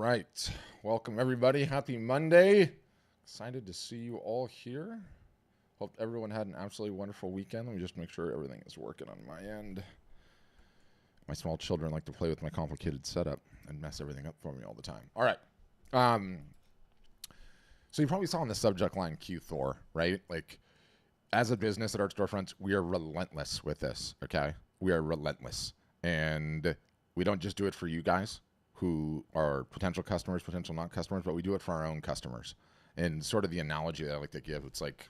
right. Welcome, everybody. Happy Monday. Excited to see you all here. Hope everyone had an absolutely wonderful weekend. Let me just make sure everything is working on my end. My small children like to play with my complicated setup and mess everything up for me all the time. All right. So you probably saw on the subject line Q Thor, right? Like, as a business at Art Storefronts, we are relentless with this, okay? We are relentless. And we don't just do it for you guys who are potential customers, potential not customers, but we do it for our own customers. And sort of the analogy that I like to give, it's like,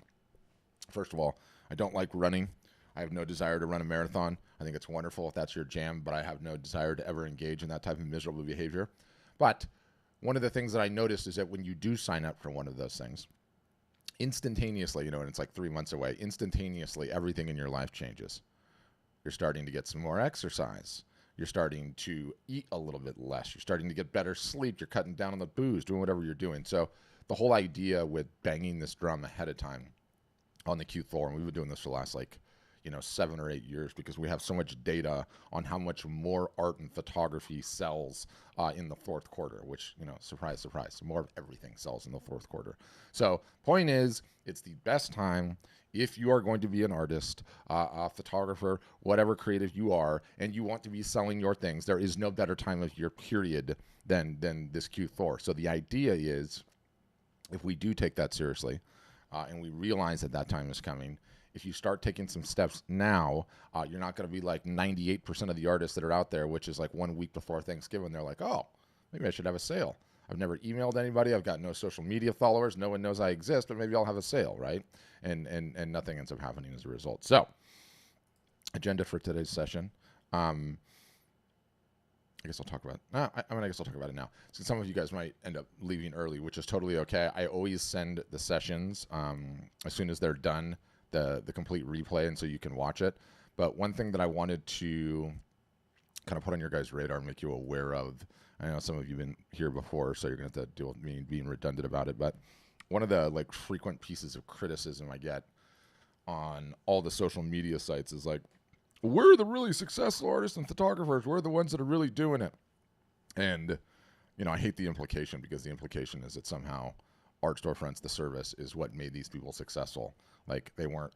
first of all, I don't like running. I have no desire to run a marathon. I think it's wonderful if that's your jam, but I have no desire to ever engage in that type of miserable behavior. But one of the things that I noticed is that when you do sign up for one of those things, instantaneously, and it's like 3 months away, instantaneously, everything in your life changes. You're starting to get some more exercise. You're starting to eat a little bit less. You're starting to get better sleep. You're cutting down on the booze, doing whatever you're doing. So the whole idea with banging this drum ahead of time on the Q Thor, and we've been doing this for the last 7 or 8 years because we have so much data on how much more art and photography sells in the fourth quarter, which, surprise, surprise, more of everything sells in the fourth quarter. So point is, it's the best time if you are going to be an artist, a photographer, whatever creative you are, and you want to be selling your things, there is no better time of year, period, than this Q Thor. So the idea is, if we do take that seriously, and we realize that that time is coming, if you start taking some steps now, you're not going to be like 98% of the artists that are out there, which is like 1 week before Thanksgiving. They're like, oh, maybe I should have a sale. I've never emailed anybody. I've got no social media followers. No one knows I exist, but maybe I'll have a sale, right? And nothing ends up happening as a result. So, agenda for today's session. I guess I'll talk about it now. So some of you guys might end up leaving early, which is totally okay. I always send the sessions as soon as they're done, the complete replay, and so you can watch it. But one thing that I wanted to kind of put on your guys' radar and make you aware of, I know some of you have been here before, so you're going to have to deal with me being redundant about it, but one of the frequent pieces of criticism I get on all the social media sites is like, we're the really successful artists and photographers. We're the ones that are really doing it. And, I hate the implication, because the implication is that somehow Art Storefronts, the service, is what made these people successful. Like, they weren't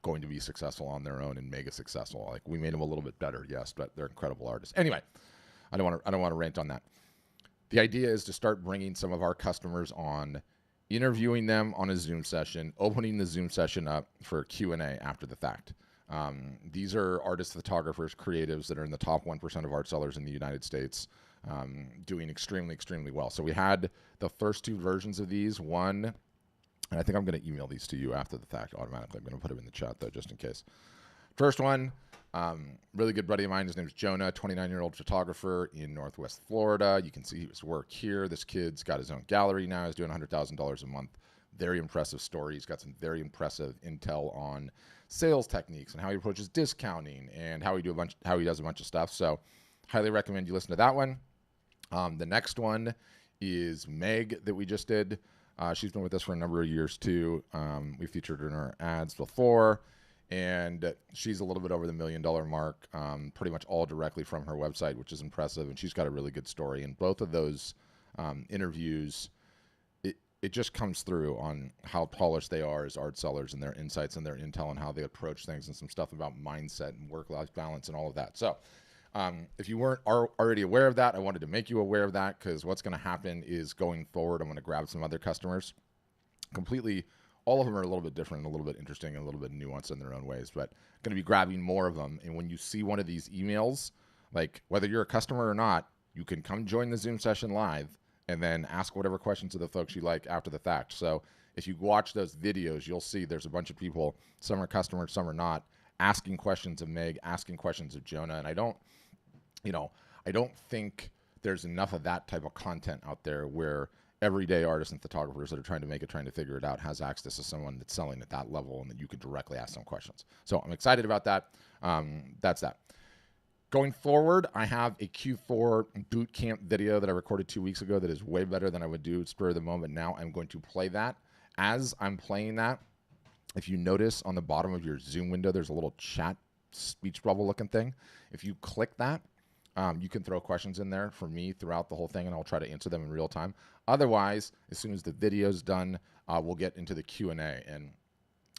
going to be successful on their own and mega successful. Like, we made them a little bit better, yes, but they're incredible artists. Anyway, I don't want to rant on that. The idea is to start bringing some of our customers on, interviewing them on a Zoom session, opening the Zoom session up for Q&A after the fact. These are artists, photographers, creatives that are in the top 1% of art sellers in the United States, doing extremely, extremely well. So we had the first 2 versions of these. One, and I think I'm going to email these to you after the fact automatically. I'm going to put them in the chat, though, just in case. First one, really good buddy of mine. His name is Jonah, 29-year-old photographer in Northwest Florida. You can see his work here. This kid's got his own gallery now. He's doing $100,000 a month. Very impressive story. He's got some very impressive intel on sales techniques and how he approaches discounting and how he does a bunch of stuff. So highly recommend you listen to that one. The next one is Meg that we just did. She's been with us for a number of years too. We featured her in our ads before, and she's a little bit over the $1 million mark, pretty much all directly from her website, which is impressive. And she's got a really good story. And both of those interviews, it just comes through on how polished they are as art sellers and their insights and their intel and how they approach things, and some stuff about mindset and work-life balance and all of that. So if you weren't already aware of that, I wanted to make you aware of that, because what's going to happen is, going forward, I'm going to grab some other customers. Completely, all of them are a little bit different, a little bit interesting, and a little bit nuanced in their own ways, but going to be grabbing more of them. And when you see one of these emails, whether you're a customer or not, you can come join the Zoom session live and then ask whatever questions of the folks you like after the fact. So if you watch those videos, you'll see there's a bunch of people, some are customers, some are not, asking questions of Meg, asking questions of Jonah. And I don't think there's enough of that type of content out there where everyday artists and photographers that are trying to figure it out has access to someone that's selling at that level and that you could directly ask some questions. So I'm excited about that. That's that. Going forward, I have a Q4 boot camp video that I recorded 2 weeks ago that is way better than I would do spur of the moment. Now I'm going to play that. As I'm playing that, if you notice on the bottom of your Zoom window, there's a little chat speech bubble looking thing. If you click that, You can throw questions in there for me throughout the whole thing, and I'll try to answer them in real time. Otherwise, as soon as the video's done, we'll get into the Q&A. And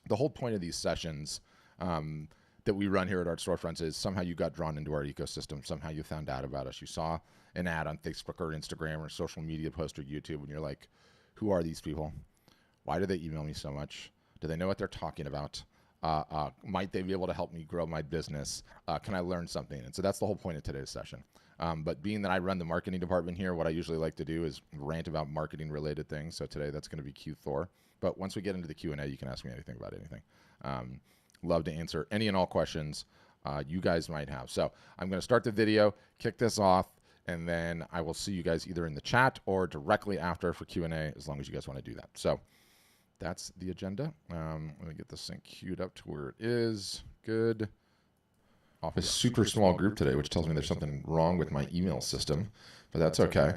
the whole point of these sessions that we run here at Art Storefronts is somehow you got drawn into our ecosystem. Somehow you found out about us. You saw an ad on Facebook or Instagram or social media post or YouTube, and you're like, who are these people? Why do they email me so much? Do they know what they're talking about? Might they be able to help me grow my business? Can I learn something? And so that's the whole point of today's session. But being that I run the marketing department here, what I usually like to do is rant about marketing related things. So today that's going to be Q Thor. But once we get into the Q&A, you can ask me anything about anything. Love to answer any and all questions you guys might have. So I'm going to start the video, kick this off, and then I will see you guys either in the chat or directly after for Q&A, as long as you guys want to do that. So that's the agenda. Let me get this thing queued up to where it is. Good. Off a super small group today, which tells me there's something wrong with my email system, but that's okay.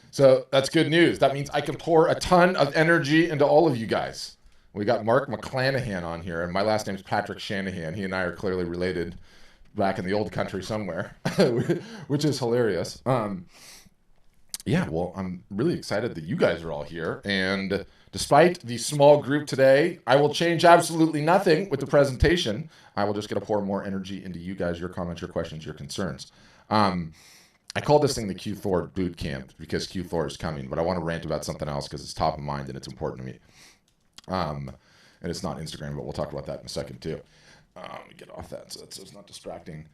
So that's good news. That means I can pour a ton of energy into all of you guys. We got Mark McClanahan on here, and my last name's Patrick Shanahan. He and I are clearly related back in the old country somewhere, which is hilarious. Yeah, well, I'm really excited that you guys are all here. And despite the small group today, I will change absolutely nothing with the presentation. I will just get to pour more energy into you guys, your comments, your questions, your concerns. I call this thing the Q Thor boot camp because Q Thor is coming, but I want to rant about something else because it's top of mind and it's important to me. And it's not Instagram, but we'll talk about that in a second too. Let me get off that so it's not distracting.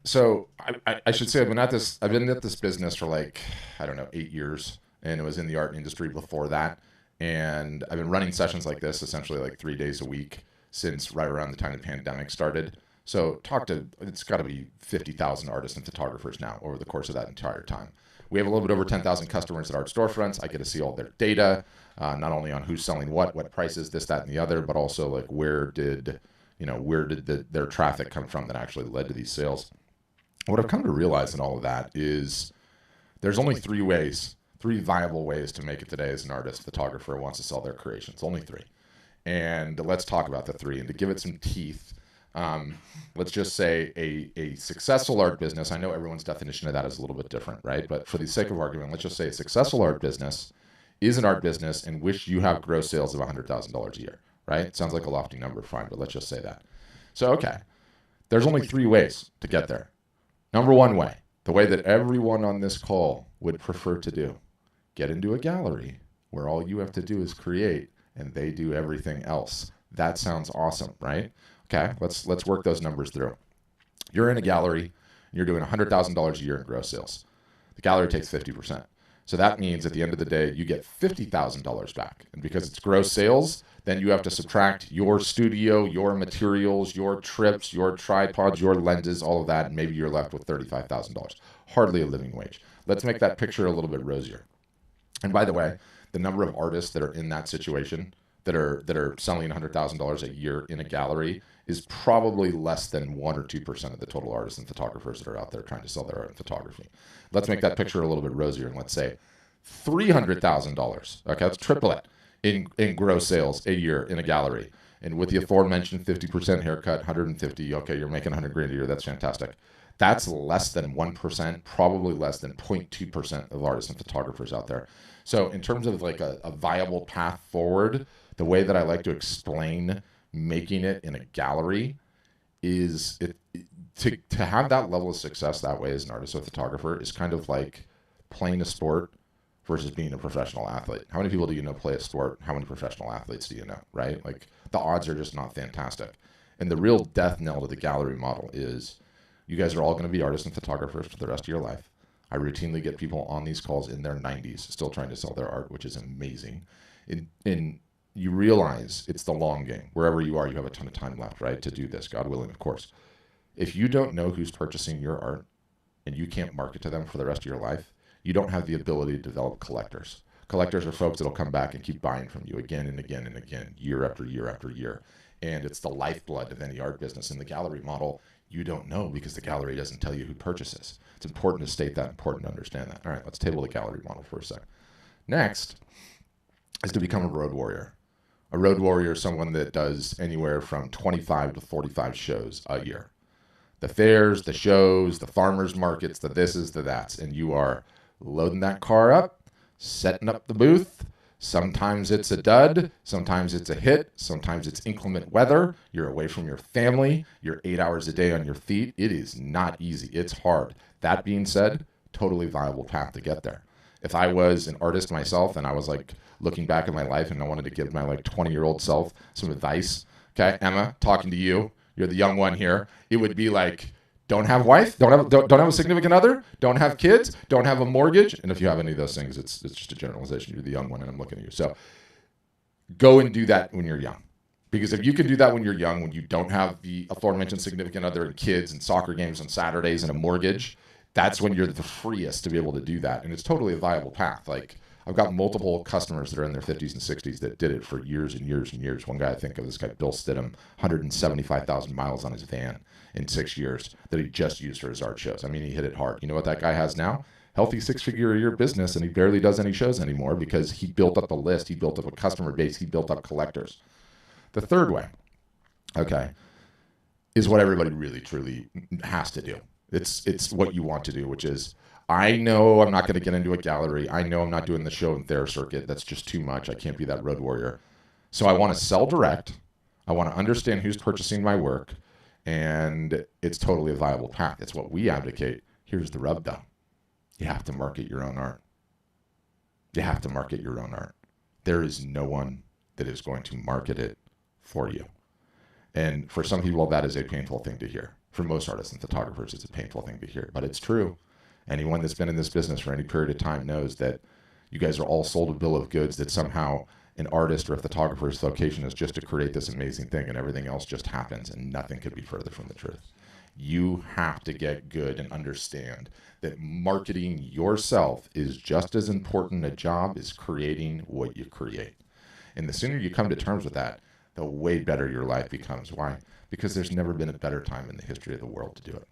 So I should say I've been at this business for like, I don't know, 8 years, and it was in the art industry before that. And I've been running sessions like this essentially like 3 days a week since right around the time the pandemic started. So it's got to be 50,000 artists and photographers now over the course of that entire time. We have a little bit over 10,000 customers at Art Storefronts. I get to see all their data, not only on who's selling what prices, this, that, and the other, but also like where did their traffic come from that actually led to these sales. What I've come to realize in all of that is there's only three viable ways to make it today as an artist, photographer who wants to sell their creations. Only three. And let's talk about the three. And to give it some teeth, let's just say a successful art business. I know everyone's definition of that is a little bit different, right? But for the sake of argument, let's just say a successful art business is an art business in which you have gross sales of $100,000 a year, right? Sounds like a lofty number, fine, but let's just say that. So, okay, there's only three ways to get there. Number one way, the way that everyone on this call would prefer to do, get into a gallery where all you have to do is create and they do everything else. That sounds awesome, right? Okay, let's work those numbers through. You're in a gallery, and you're doing $100,000 a year in gross sales. The gallery takes 50%. So that means at the end of the day, you get $50,000 back. And because it's gross sales, then you have to subtract your studio, your materials, your trips, your tripods, your lenses, all of that, and maybe you're left with $35,000. Hardly a living wage. Let's make that picture a little bit rosier. And by the way, the number of artists that are in that situation that are selling $100,000 a year in a gallery is probably less than 1 or 2% of the total artists and photographers that are out there trying to sell their art in photography. Let's make that picture a little bit rosier, and let's say $300,000. Okay, let's triple it in gross sales a year in a gallery. And with the aforementioned 50% haircut, 150, okay, you're making $100,000 a year. That's fantastic. That's less than 1%, probably less than 0.2% of artists and photographers out there. So in terms of like a viable path forward, the way that I like to explain making it in a gallery is to have that level of success that way as an artist or photographer is kind of like playing a sport versus being a professional athlete. How many people do you know play a sport? How many professional athletes do you know, right? Like the odds are just not fantastic. And the real death knell to the gallery model is you guys are all going to be artists and photographers for the rest of your life. I routinely get people on these calls in their 90s still trying to sell their art, which is amazing. And you realize it's the long game. Wherever you are, you have a ton of time left, right, to do this, God willing, of course. If you don't know who's purchasing your art and you can't market to them for the rest of your life, you don't have the ability to develop collectors. Collectors are folks that will come back and keep buying from you again and again and again, year after year after year. And it's the lifeblood of any art business. In the gallery model, you don't know because the gallery doesn't tell you who purchases. It's important to state that, important to understand that. All right, let's table the gallery model for a sec. Next is to become a road warrior. A road warrior is someone that does anywhere from 25 to 45 shows a year. The fairs, the shows, the farmers markets, the thises, the that's. And you are loading that car up, setting up the booth. Sometimes it's a dud. Sometimes it's a hit. Sometimes it's inclement weather. You're away from your family. You're 8 hours a day on your feet. It is not easy. It's hard. That being said, totally viable path to get there. If I was an artist myself and I was like looking back at my life and I wanted to give my like 20-year-old self some advice, okay, Emma, talking to you, you're the young one here, it would be like, don't have wife, don't have a significant other, don't have kids, don't have a mortgage. And if you have any of those things, it's just a generalization. You're the young one and I'm looking at you. So go and do that when you're young. Because if you can do that when you're young, when you don't have the aforementioned significant other and kids and soccer games on Saturdays and a mortgage, that's when you're the freest to be able to do that. And it's totally a viable path. Like I've got multiple customers that are in their 50s and 60s that did it for years and years and years. One guy I think of, this guy, Bill Stidham, 175,000 miles on his van in 6 years that he just used for his art shows. I mean, he hit it hard. You know what that guy has now? Healthy 6-figure-a-year business, and he barely does any shows anymore because he built up a list, he built up a customer base, he built up collectors. The third way, okay, is what everybody really, truly has to do. It's what you want to do, which is, I know I'm not going to get into a gallery. I know I'm not doing the show and fair circuit. That's just too much. I can't be that road warrior. So I want to sell direct. I want to understand who's purchasing my work. And it's totally a viable path. It's what we advocate. Here's the rub, though. You have to market your own art. You have to market your own art. There is no one that is going to market it for you. And for some people, that is a painful thing to hear. For most artists and photographers, it's a painful thing to hear, but it's true. Anyone that's been in this business for any period of time knows that you guys are all sold a bill of goods that somehow an artist or a photographer's vocation is just to create this amazing thing and everything else just happens, and nothing could be further from the truth. You have to get good and understand that marketing yourself is just as important a job as creating what you create. And the sooner you come to terms with that, the way better your life becomes. Why? Because there's never been a better time in the history of the world to do it.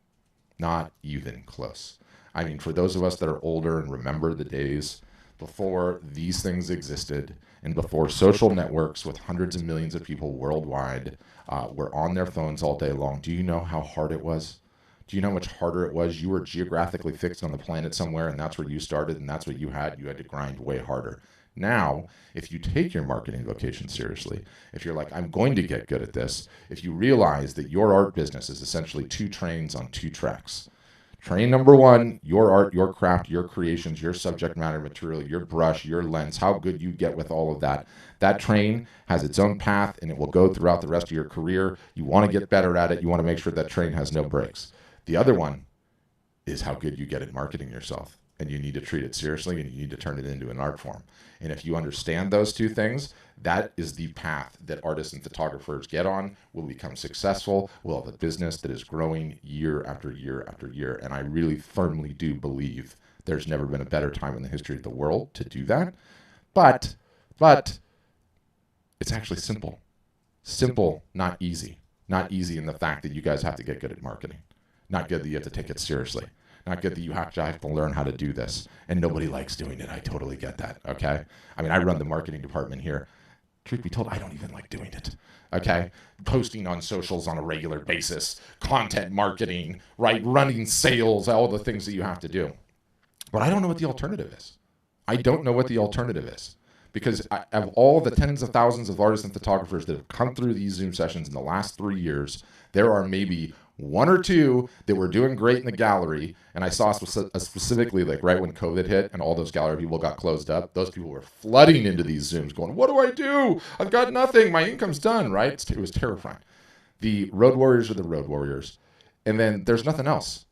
Not even close. I mean, for those of us that are older and remember the days before these things existed and before social networks with hundreds of millions of people worldwide were on their phones all day long, do you know how hard it was? Do you know how much harder it was? You were geographically fixed on the planet somewhere, and that's where you started, and that's what you had. You had to grind way harder. Now, if you take your marketing vocation seriously, if you're like, I'm going to get good at this, if you realize that your art business is essentially 2 trains on 2 tracks. Train number 1, your art, your craft, your creations, your subject matter material, your brush, your lens, how good you get with all of that. That train has its own path, and it will go throughout the rest of your career. You want to get better at it. You want to make sure that train has no brakes. The other one is how good you get at marketing yourself. And you need to treat it seriously, and you need to turn it into an art form. And if you understand those 2 things, that is the path that artists and photographers get on, will become successful, will have a business that is growing year after year after year. And I really firmly do believe there's never been a better time in the history of the world to do that. But it's actually simple. Simple, not easy. Not easy in the fact that you guys have to get good at marketing. Not good that you have to take it seriously. Not good that you have to learn how to do this. And nobody likes doing it. I totally get that, okay? I mean, I run the marketing department here. Truth be told, I don't even like doing it, okay? Posting on socials on a regular basis, content marketing, right? Running sales, all the things that you have to do. But I don't know what the alternative is. I don't know what the alternative is. Because of all the tens of thousands of artists and photographers that have come through these Zoom sessions in the last 3 years, there are maybe 1 or 2 that were doing great in the gallery. And I saw specifically, like right when COVID hit and all those gallery people got closed up, those people were flooding into these Zooms going, what do I do? I've got nothing. My income's done, right? It was terrifying. The road warriors are the road warriors. And then there's nothing else.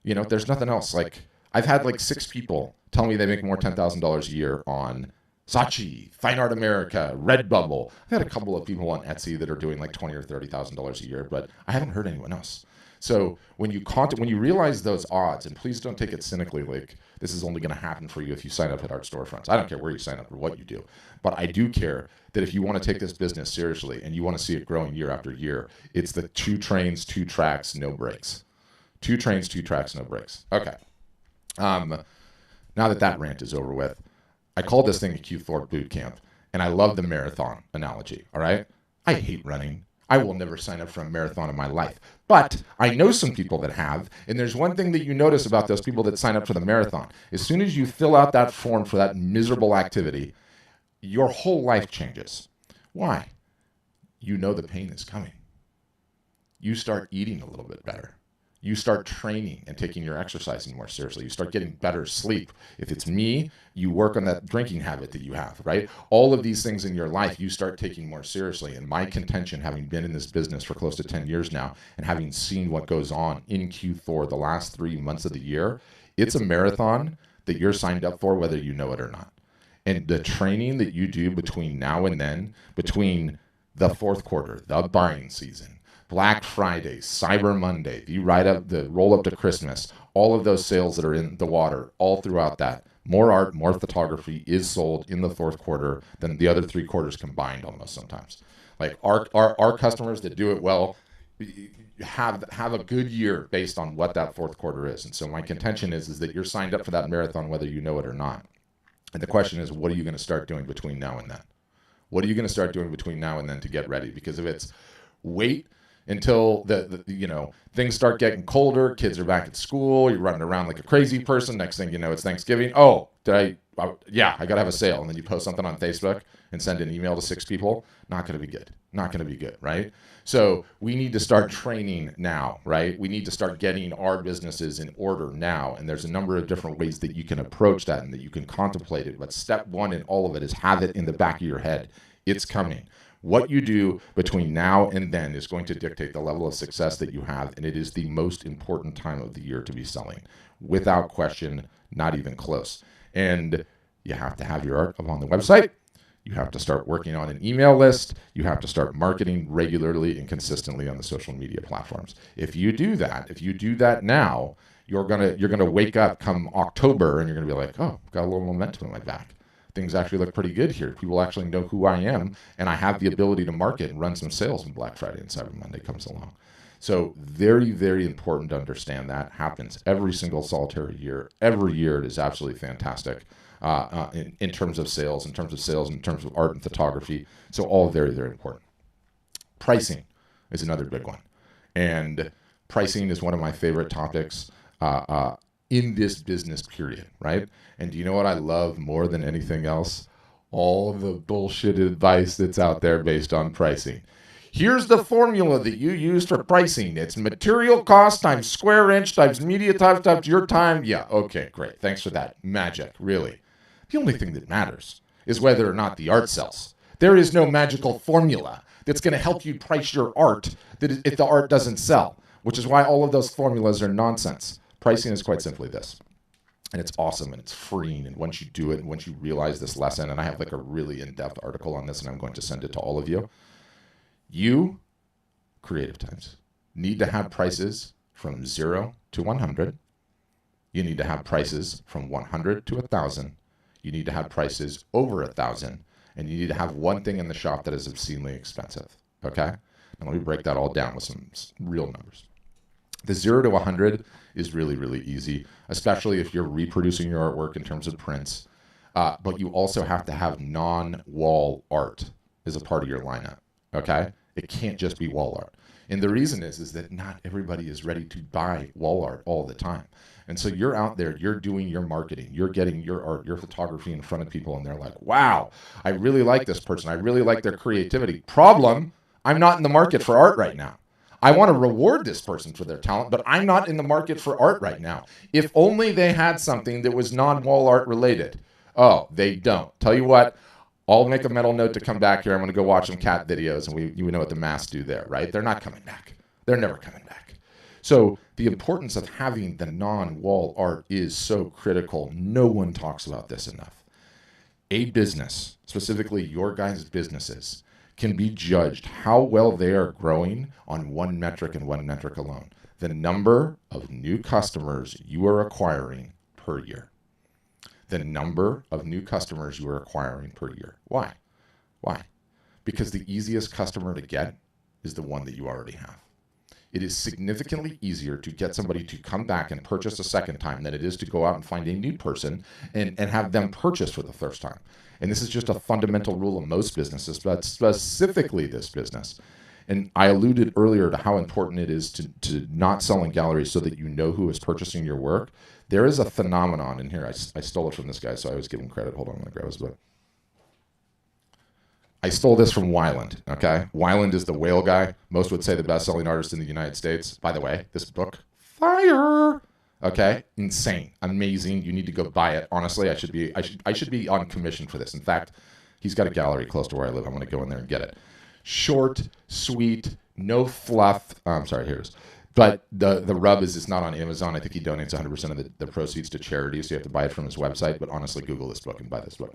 You know, there's nothing else. Like I've had like 6 people tell me they make more $10,000 a year on Saatchi, Fine Art America, Redbubble. I've had a couple of people on Etsy that are doing like $20,000 or $30,000 a year, but I haven't heard anyone else. So when you realize those odds, and please don't take it cynically, like this is only going to happen for you if you sign up at Art Storefronts. I don't care where you sign up or what you do, but I do care that if you want to take this business seriously and you want to see it growing year after year, it's the 2 trains, 2 tracks, no brakes. 2 trains, 2 tracks, no brakes. Okay. Now that rant is over with, I call this thing a Q4 boot camp, and I love the marathon analogy, all right? I hate running. I will never sign up for a marathon in my life. But I know some people that have, and there's one thing that you notice about those people that sign up for the marathon. As soon as you fill out that form for that miserable activity, your whole life changes. Why? You know the pain is coming. You start eating a little bit better. You start training and taking your exercising more seriously. You start getting better sleep. If it's me, you work on that drinking habit that you have, right? All of these things in your life, you start taking more seriously. And my contention, having been in this business for close to 10 years now, and having seen what goes on in Q4, the last 3 months of the year, it's a marathon that you're signed up for, whether you know it or not. And the training that you do between now and then, between the fourth quarter, the buying season, Black Friday, Cyber Monday, the roll up to Christmas, all of those sales that are in the water, all throughout that. More art, more photography is sold in the fourth quarter than the other 3 quarters combined almost sometimes. Like our customers that do it well have a good year based on what that fourth quarter is. And so my contention is that you're signed up for that marathon whether you know it or not. And the question is, what are you going to start doing between now and then? What are you going to start doing between now and then to get ready? Because if it's wait until the things start getting colder, kids are back at school, you're running around like a crazy person, next thing you know, it's Thanksgiving. Oh, I got to have a sale. And then you post something on Facebook and send an email to 6 people. Not going to be good. Not going to be good, right? So we need to start training now, right? We need to start getting our businesses in order now. And there's a number of different ways that you can approach that and that you can contemplate it. But step one in all of it is have it in the back of your head. It's coming. What you do between now and then is going to dictate the level of success that you have, and it is the most important time of the year to be selling. Without question, not even close. And you have to have your art up on the website. You have to start working on an email list. You have to start marketing regularly and consistently on the social media platforms. If you do that now, you're gonna wake up come October and you're gonna be like, oh, got a little momentum in my back. Things actually look pretty good here. People actually know who I am, and I have the ability to market and run some sales when Black Friday and Cyber Monday comes along. So very, very important to understand that happens every single solitary year. Every year it is absolutely fantastic in terms of sales, in terms of art and photography. So all very, very important. Pricing is another big one. And pricing is one of my favorite topics in this business period, right? And do you know what I love more than anything else? All the bullshit advice that's out there based on pricing. Here's the formula that you use for pricing. It's material cost times square inch times media times your time. Yeah, okay, great. Thanks for that. Magic, really. The only thing that matters is whether or not the art sells. There is no magical formula that's going to help you price your art if the art doesn't sell, which is why all of those formulas are nonsense. Pricing is quite simply this. And it's awesome and it's freeing. And once you do it and once you realize this lesson, and I have like a really in-depth article on this and I'm going to send it to all of you. You, creative types, need to have prices from 0 to 100. You need to have prices from 100 to 1,000. You need to have prices over 1,000. And you need to have one thing in the shop that is obscenely expensive. Okay? Now let me break that all down with some real numbers. The 0 to 100 is really, really easy, especially if you're reproducing your artwork in terms of prints. But you also have to have non-wall art as a part of your lineup, okay? It can't just be wall art. And the reason is that not everybody is ready to buy wall art all the time. And so you're out there, you're doing your marketing, you're getting your art, your photography in front of people, and they're like, wow, I really like this person. I really like their creativity. Problem, I'm not in the market for art right now. I want to reward this person for their talent, but I'm not in the market for art right now. If only they had something that was non-wall art related. Oh, they don't. Tell you what, I'll make a mental note to come back here. I'm going to go watch some cat videos, and you know what the masks do there, right? They're not coming back. They're never coming back. So the importance of having the non-wall art is so critical. No one talks about this enough. A business, specifically your guys' businesses, can be judged how well they are growing on one metric and one metric alone. The number of new customers you are acquiring per year. The number of new customers you are acquiring per year. Why? Why? Because the easiest customer to get is the one that you already have. It is significantly easier to get somebody to come back and purchase a second time than it is to go out and find a new person and have them purchase for the first time. And this is just a fundamental rule of most businesses, but specifically this business. And I alluded earlier to how important it is to not sell in galleries so that you know who is purchasing your work. There is a phenomenon in here. I stole it from this guy, so I always give him credit. Hold on, I'm going to grab his book. I stole this from Weiland, okay? Weiland is the whale guy. Most would say the best-selling artist in the United States. By the way, this book, fire! Okay, insane, amazing. You need to go buy it. Honestly, I should be on commission for this. In fact, he's got a gallery close to where I live. I'm going to go in there and get it. Short, sweet, no fluff. I'm sorry, here it is. But the rub is it's not on Amazon. I think he donates 100% of the proceeds to charities, so you have to buy it from his website. But honestly, Google this book and buy this book.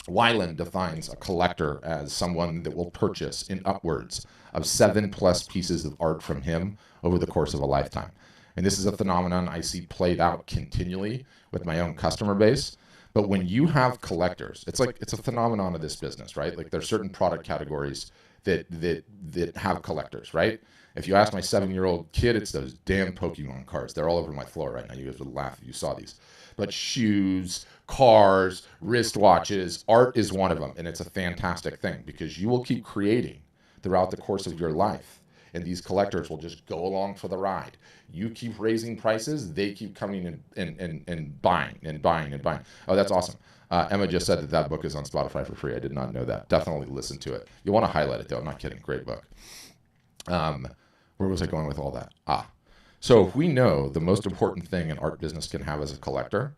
Weiland defines a collector as someone that will purchase in upwards of 7+ pieces of art from him over the course of a lifetime. And this is a phenomenon I see played out continually with my own customer base. But when you have collectors, it's a phenomenon of this business, right? Like there's certain product categories that have collectors, right? If you ask my 7-year-old kid, it's those damn Pokemon cards. They're all over my floor right now. You guys would laugh if you saw these. But shoes, cars, wristwatches, art is one of them. And it's a fantastic thing because you will keep creating throughout the course of your life. And these collectors will just go along for the ride. You keep raising prices, they keep coming and buying and buying and buying. Oh, that's awesome. Emma just said that book is on Spotify for free. I did not know that. Definitely listen to it. You'll want to highlight it, though. I'm not kidding. Great book. Where was I going with all that? So if we know the most important thing an art business can have as a collector,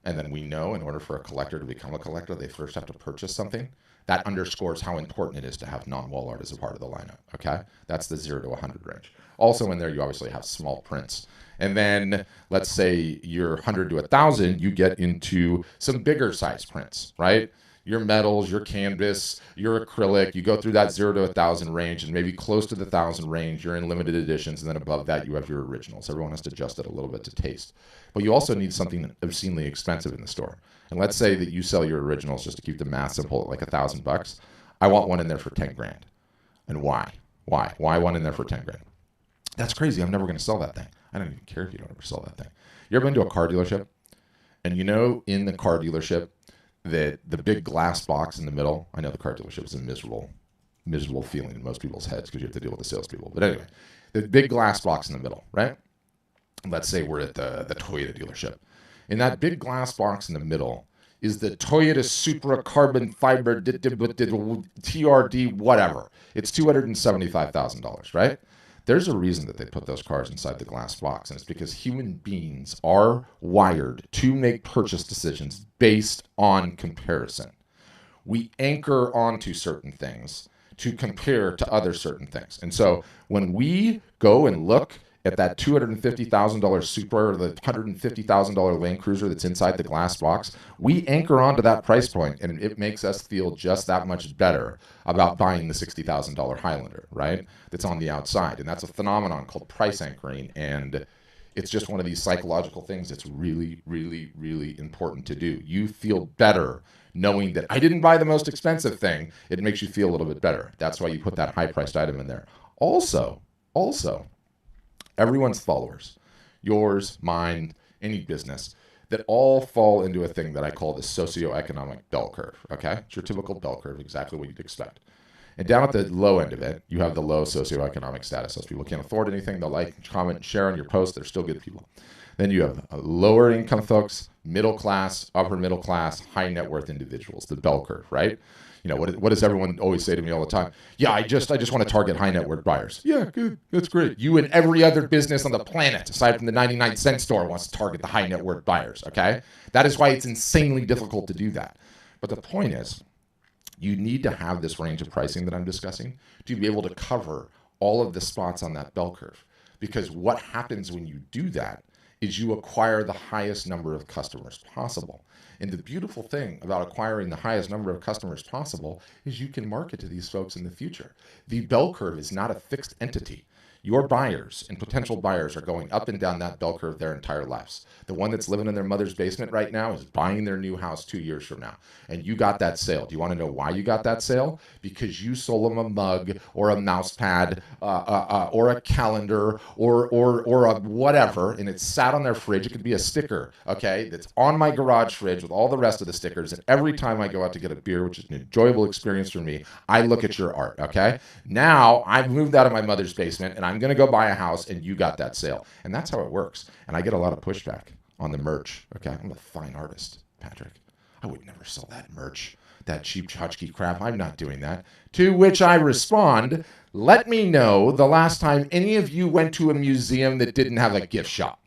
and then we know in order for a collector to become a collector, they first have to purchase something, that underscores how important it is to have non-wall art as a part of the lineup, okay? That's the 0 to 100 range. Also in there, you obviously have small prints. And then let's say you're 100 to 1,000, you get into some bigger size prints, right? Your metals, your canvas, your acrylic, you go through that 0 to 1,000 range, and maybe close to the 1,000 range, you're in limited editions, and then above that, you have your originals. Everyone has to adjust it a little bit to taste. But you also need something obscenely expensive in the store. And let's say that you sell your originals, just to keep the math simple, at like $1,000. I want one in there for 10 grand. And why? Why one in there for 10 grand? That's crazy. I'm never going to sell that thing. I don't even care if you don't ever sell that thing. You ever been to a car dealership? And you know, in the car dealership, that the big glass box in the middle, I know the car dealership is a miserable feeling in most people's heads because you have to deal with the salespeople. But anyway, the big glass box in the middle, right? Let's say we're at the Toyota dealership. In that big glass box in the middle is the Toyota Supra carbon fiber TRD whatever. It's $275,000, right? There's a reason that they put those cars inside the glass box, and it's because human beings are wired to make purchase decisions based on comparison. We anchor onto certain things to compare to other certain things. And so when we go and look at that $250,000 Supra or the $150,000 Land Cruiser that's inside the glass box, we anchor onto that price point, and it makes us feel just that much better about buying the $60,000 Highlander, right? That's on the outside. And that's a phenomenon called price anchoring. And it's just one of these psychological things that's really, really, really important to do. You feel better knowing that I didn't buy the most expensive thing. It makes you feel a little bit better. That's why you put that high-priced item in there. Also, everyone's followers, yours, mine, any business, that all fall into a thing that I call the socioeconomic bell curve, okay? It's your typical bell curve, exactly what you'd expect. And down at the low end of it, you have the low socioeconomic status. Those people can't afford anything. They'll like, comment, and share on your post. They're still good people. Then you have lower income folks, middle class, upper middle class, high net worth individuals, the bell curve, right? You know, what does everyone always say to me all the time? Yeah, I just want to target high net worth buyers. Yeah, good. That's great. You and every other business on the planet, aside from the 99-cent store, wants to target the high net worth buyers, okay? That is why it's insanely difficult to do that. But the point is, you need to have this range of pricing that I'm discussing to be able to cover all of the spots on that bell curve. Because what happens when you do that is you acquire the highest number of customers possible. And the beautiful thing about acquiring the highest number of customers possible is you can market to these folks in the future. The bell curve is not a fixed entity. Your buyers and potential buyers are going up and down that bell curve their entire lives. The one that's living in their mother's basement right now is buying their new house 2 years from now. And you got that sale. Do you want to know why you got that sale? Because you sold them a mug or a mouse pad or a calendar or a whatever, and it sat on their fridge. It could be a sticker, okay, that's on my garage fridge with all the rest of the stickers. And every time I go out to get a beer, which is an enjoyable experience for me, I look at your art, okay? Now I've moved out of my mother's basement and I'm going to go buy a house, and you got that sale. And that's how it works. And I get a lot of pushback on the merch, okay? I'm a fine artist, Patrick. I would never sell that merch, that cheap tchotchke crap. I'm not doing that. To which I respond, let me know the last time any of you went to a museum that didn't have a gift shop.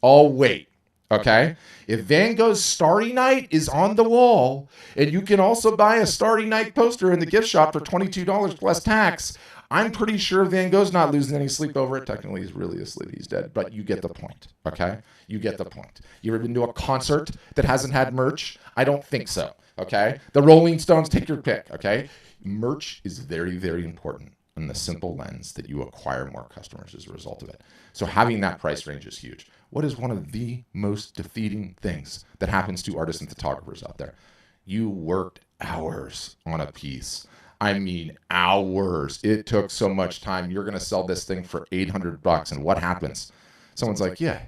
I'll wait. Okay? If Van Gogh's Starry Night is on the wall, and you can also buy a Starry Night poster in the gift shop for $22 plus tax, I'm pretty sure Van Gogh's not losing any sleep over it. Technically, he's really asleep. He's dead. But you get the point, okay? You get the point. You ever been to a concert that hasn't had merch? I don't think so, okay? The Rolling Stones, take your pick, okay? Merch is very, very important in the simple lens that you acquire more customers as a result of it. So having that price range is huge. What is one of the most defeating things that happens to artists and photographers out there? You worked hours on a piece. I mean, hours. It took so much time. You're going to sell this thing for $800. And what happens? Someone's like, yeah,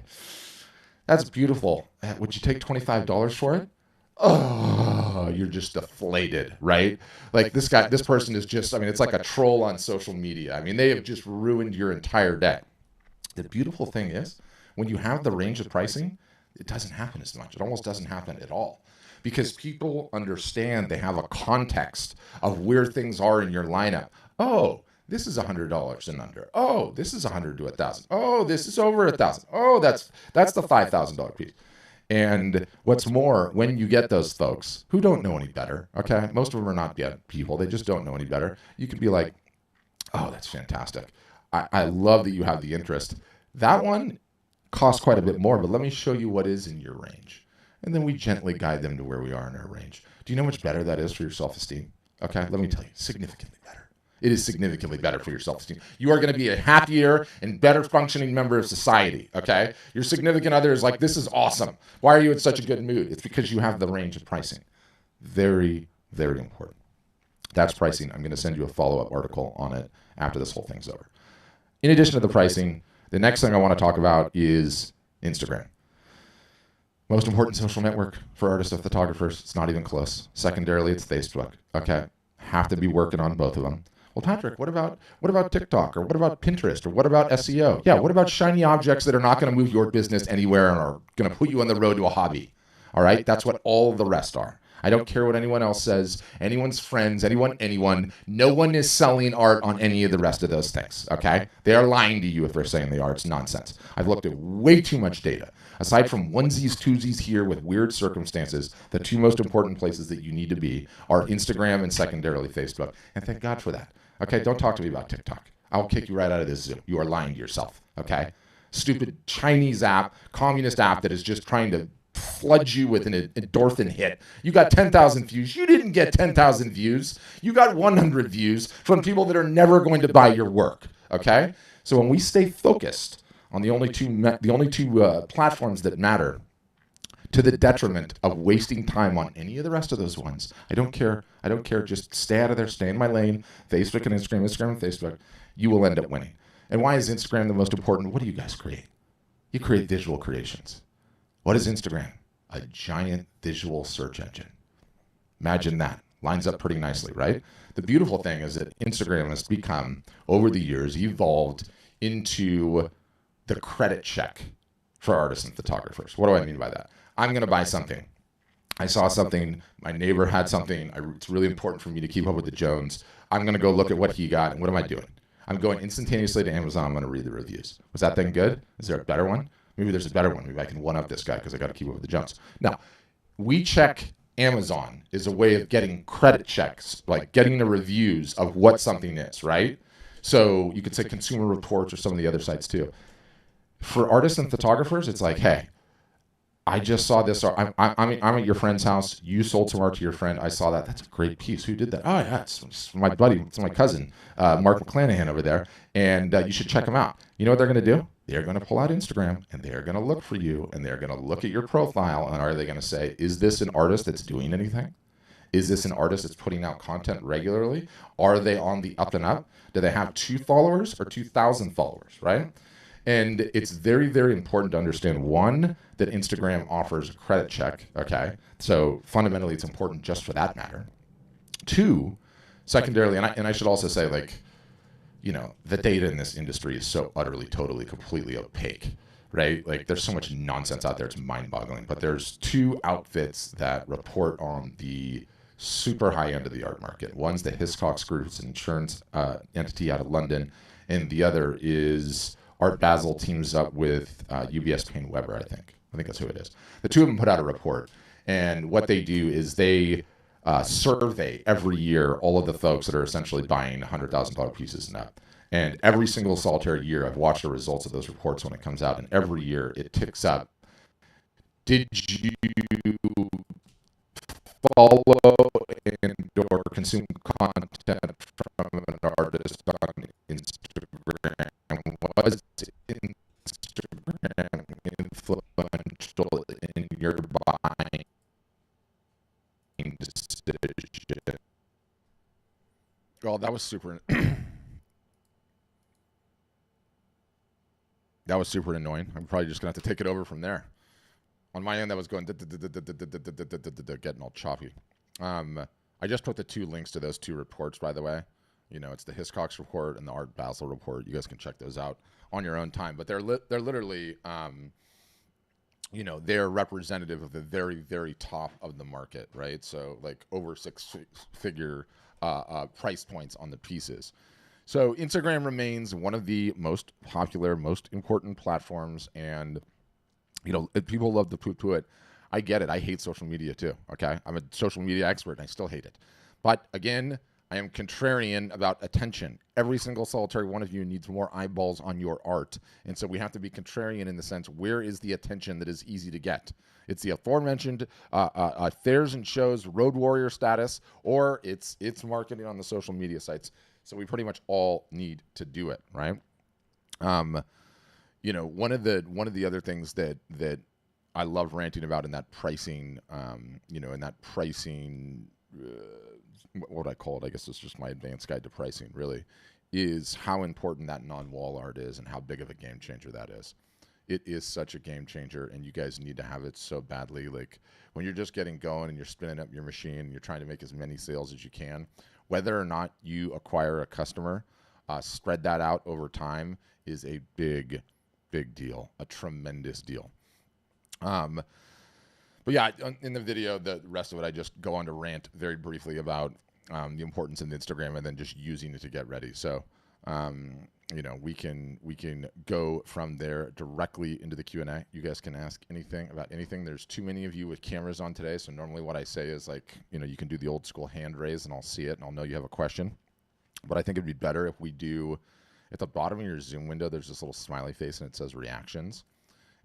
that's beautiful. Would you take $25 for it? Oh, you're just deflated, right? Like this person is just, I mean, it's like a troll on social media. I mean, they have just ruined your entire day. The beautiful thing is, when you have the range of pricing, it doesn't happen as much. It almost doesn't happen at all. Because people understand, they have a context of where things are in your lineup. Oh, this is $100 and under. Oh, this is $100 to $1,000. Oh, this is over $1,000. Oh, that's the $5,000 piece. And what's more, when you get those folks who don't know any better, okay, most of them are not yet people, they just don't know any better, you can be like, oh, that's fantastic. I love that you have the interest. That one costs quite a bit more, but let me show you what is in your range. And then we gently guide them to where we are in our range. Do you know how much better that is for your self-esteem? Okay, let me tell you, significantly better. It is significantly better for your self-esteem. You are going to be a happier and better functioning member of society, okay? Your significant other is like, this is awesome. Why are you in such a good mood? It's because you have the range of pricing. Very, very important. That's pricing. I'm going to send you a follow-up article on it after this whole thing's over. In addition to the pricing, the next thing I want to talk about is Instagram. Most important social network for artists and photographers. It's not even close. Secondarily, it's Facebook. Okay, have to be working on both of them. Well, Patrick, what about TikTok, or what about Pinterest, or what about SEO? Yeah, what about shiny objects that are not going to move your business anywhere and are going to put you on the road to a hobby? All right, that's what all the rest are. I don't care what anyone else says, anyone's friends, anyone. No one is selling art on any of the rest of those things, okay? They are lying to you if they're saying they are. It's nonsense. I've looked at way too much data. Aside from onesies, twosies here with weird circumstances, the two most important places that you need to be are Instagram and secondarily Facebook. And thank God for that. Okay, don't talk to me about TikTok. I'll kick you right out of this Zoom. You are lying to yourself, okay? Stupid Chinese app, communist app that is just trying to flood you with an endorphin hit. You got 10,000 views. You didn't get 10,000 views. You got 100 views from people that are never going to buy your work, okay? So when we stay focused on the only two platforms that matter, to the detriment of wasting time on any of the rest of those ones, I don't care. Just stay out of there. Stay in my lane. Facebook and Instagram and Facebook. You will end up winning. And why is Instagram the most important? What do you guys create? You create visual creations. What is Instagram? A giant visual search engine. Imagine that. Lines up pretty nicely, right? The beautiful thing is that Instagram has become, over the years, evolved into the credit check for artists and photographers. What do I mean by that? I'm going to buy something. I saw something. My neighbor had something. It's really important for me to keep up with the Jones. I'm going to go look at what he got. And what am I doing? I'm going instantaneously to Amazon. I'm going to read the reviews. Was that thing good? Is there a better one? Maybe there's a better one. Maybe I can one-up this guy because I got to keep up with the Jones. Now, we check Amazon is a way of getting credit checks, like getting the reviews of what something is, right? So you could say Consumer Reports or some of the other sites too. For artists and photographers, it's like, hey, I just saw this. I'm at your friend's house. You sold some art to your friend. I saw that. That's a great piece. Who did that? Oh, yeah, it's my buddy. It's my cousin, Mark McClanahan over there. And you should check him out. You know what they're going to do? They're going to pull out Instagram and they're going to look for you and they're going to look at your profile. And are they going to say, is this an artist that's doing anything? Is this an artist that's putting out content regularly? Are they on the up and up? Do they have 2 followers or 2,000 followers, right? And it's very, very important to understand, one, that Instagram offers a credit check, okay? So fundamentally, it's important just for that matter. 2, secondarily, and I should also say, like, you know, the data in this industry is so utterly, totally, completely opaque, right? Like, there's so much nonsense out there, it's mind-boggling. But there's 2 outfits that report on the super high end of the art market. One's the Hiscox Group, it's an insurance entity out of London, and the other is Art Basel teams up with UBS Payne Weber, I think. I think that's who it is. The 2 of them put out a report, and what they do is they survey every year all of the folks that are essentially buying $100,000 pieces and up. And every single solitary year, I've watched the results of those reports when it comes out, and every year it ticks up. Did you follow and or consume content from an artist on Instagram? Was Instagram influential in your buying decision? Well, that was super. That was super annoying. I'm probably just gonna have to take it over from there. On my end, that was going getting all choppy. I just put the 2 links to those 2 reports, by the way. You know, it's the Hiscox report and the Art Basel report. You guys can check those out on your own time. But they're literally, you know, they're representative of the very, very top of the market, right? So like over 6-figure price points on the pieces. So Instagram remains one of the most popular, most important platforms, and you know, people love to poo-poo it. I get it. I hate social media too. Okay, I'm a social media expert, and I still hate it. But again, I am contrarian about attention. Every single solitary one of you needs more eyeballs on your art. And so we have to be contrarian in the sense, where is the attention that is easy to get? It's the aforementioned fairs and shows, road warrior status, or it's marketing on the social media sites. So we pretty much all need to do it, right? You know, one of the other things that I love ranting about in that pricing, you know, in that pricing, what would I call it? I guess it's just my advanced guide to pricing, really, is how important that non-wall art is and how big of a game changer that is. It is such a game changer, and you guys need to have it so badly. Like, when you're just getting going and you're spinning up your machine and you're trying to make as many sales as you can, whether or not you acquire a customer, spread that out over time is a big deal, a tremendous deal. But yeah, in the video, the rest of it, I just go on to rant very briefly about the importance of Instagram and then just using it to get ready. So, you know, we can go from there directly into the Q&A. You guys can ask anything about anything. There's too many of you with cameras on today, so normally what I say is, like, you know, you can do the old school hand raise and I'll see it and I'll know you have a question. But I think it'd be better if we do, at the bottom of your Zoom window, there's this little smiley face and it says reactions.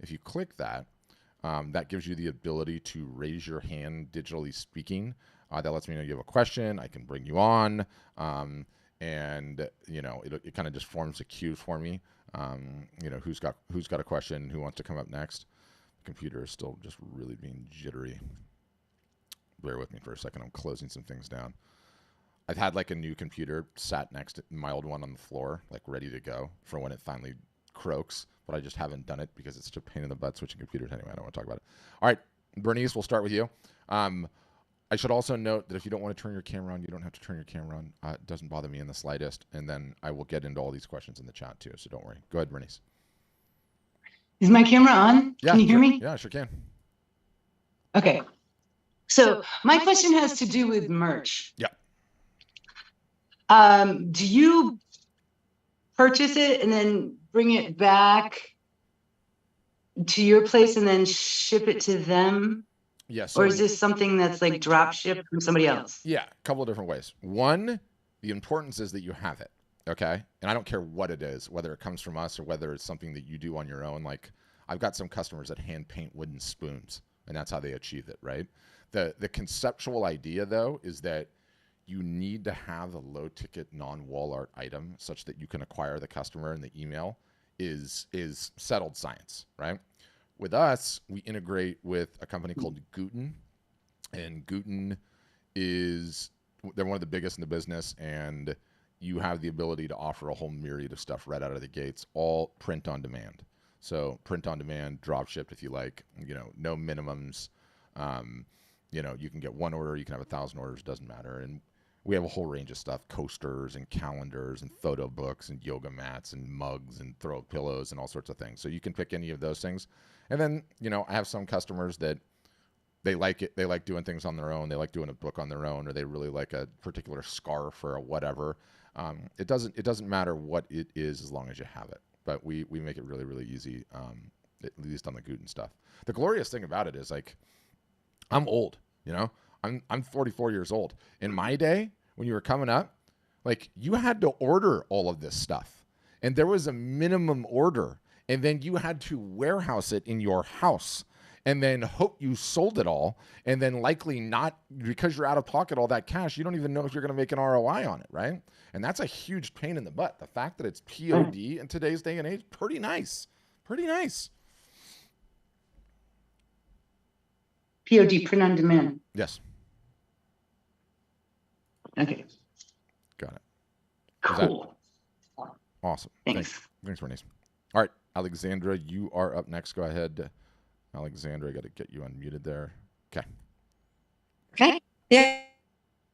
If you click that, that gives you the ability to raise your hand digitally speaking. That lets me know you have a question. I can bring you on. And you know, it kind of just forms a queue for me. You know, who's got a question, who wants to come up next. The computer is still just really being jittery. Bear with me for a second. I'm closing some things down. I've had like a new computer sat next to my old one on the floor, like ready to go for when it finally croaks, but I just haven't done it because it's such a pain in the butt switching computers. Anyway, I don't want to talk about it. All right, Bernice, we'll start with you. I should also note that if you don't want to turn your camera on, you don't have to turn your camera on. It doesn't bother me in the slightest. And then I will get into all these questions in the chat too, so don't worry. Go ahead, Bernice. Is my camera on? Yeah, can you hear me? Yeah, sure can. Okay. So my question has to do with merch. Yeah. Do you purchase it and then bring it back to your place and then ship it to them? Yes. Or is this something that's like drop shipped from somebody else? Yeah, a couple of different ways. One, the importance is that you have it, okay? And I don't care what it is, whether it comes from us or whether it's something that you do on your own. Like, I've got some customers that hand paint wooden spoons, and that's how they achieve it, right? The conceptual idea, though, is that you need to have a low ticket non-wall art item such that you can acquire the customer, and the email is settled science, right? With us, we integrate with a company called Guten, and Guten they're one of the biggest in the business, and you have the ability to offer a whole myriad of stuff right out of the gates, all print on demand. So print on demand, drop shipped if you like, no minimums. You can get one order, you can have 1,000 orders, doesn't matter. And we have a whole range of stuff, coasters and calendars and photo books and yoga mats and mugs and throw pillows and all sorts of things. So you can pick any of those things. And then, I have some customers that they like it. They like doing things on their own. They like doing a book on their own, or they really like a particular scarf or a whatever. It doesn't matter what it is as long as you have it. But we make it really, really easy, at least on the Guten stuff. The glorious thing about it is, like, I'm old, I'm 44 years old. In my day, when you were coming up, like, you had to order all of this stuff, and there was a minimum order, and then you had to warehouse it in your house and then hope you sold it all, and then likely not, because you're out of pocket all that cash, you don't even know if you're going to make an ROI on it, right? And that's a huge pain in the butt. The fact that it's POD in today's day and age, pretty nice. Pretty nice. POD, print on demand. Yes. Okay. Got it. Cool. Awesome. Thanks, Bernice. All right, Alexandra, you are up next. Go ahead. Alexandra, I got to get you unmuted there. Okay. Yeah.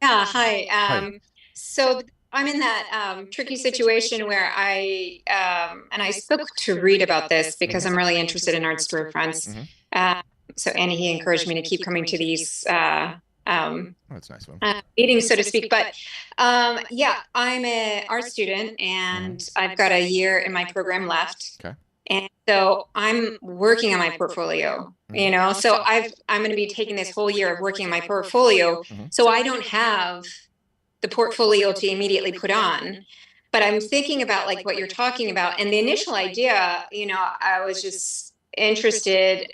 Hi. So I'm in that tricky situation where I spoke to Reed about this because I'm really interested in art storefronts. So Annie, he encouraged me to keep coming to these that's nice of him. meetings, so to speak. But yeah, I'm an art student, and I've got a year in my program left. Okay. And so I'm working on my portfolio, so I'm going to be taking this whole year of working on my portfolio. So I don't have the portfolio to immediately put on, but I'm thinking about, like, what you're talking about. And the initial idea, I was just interested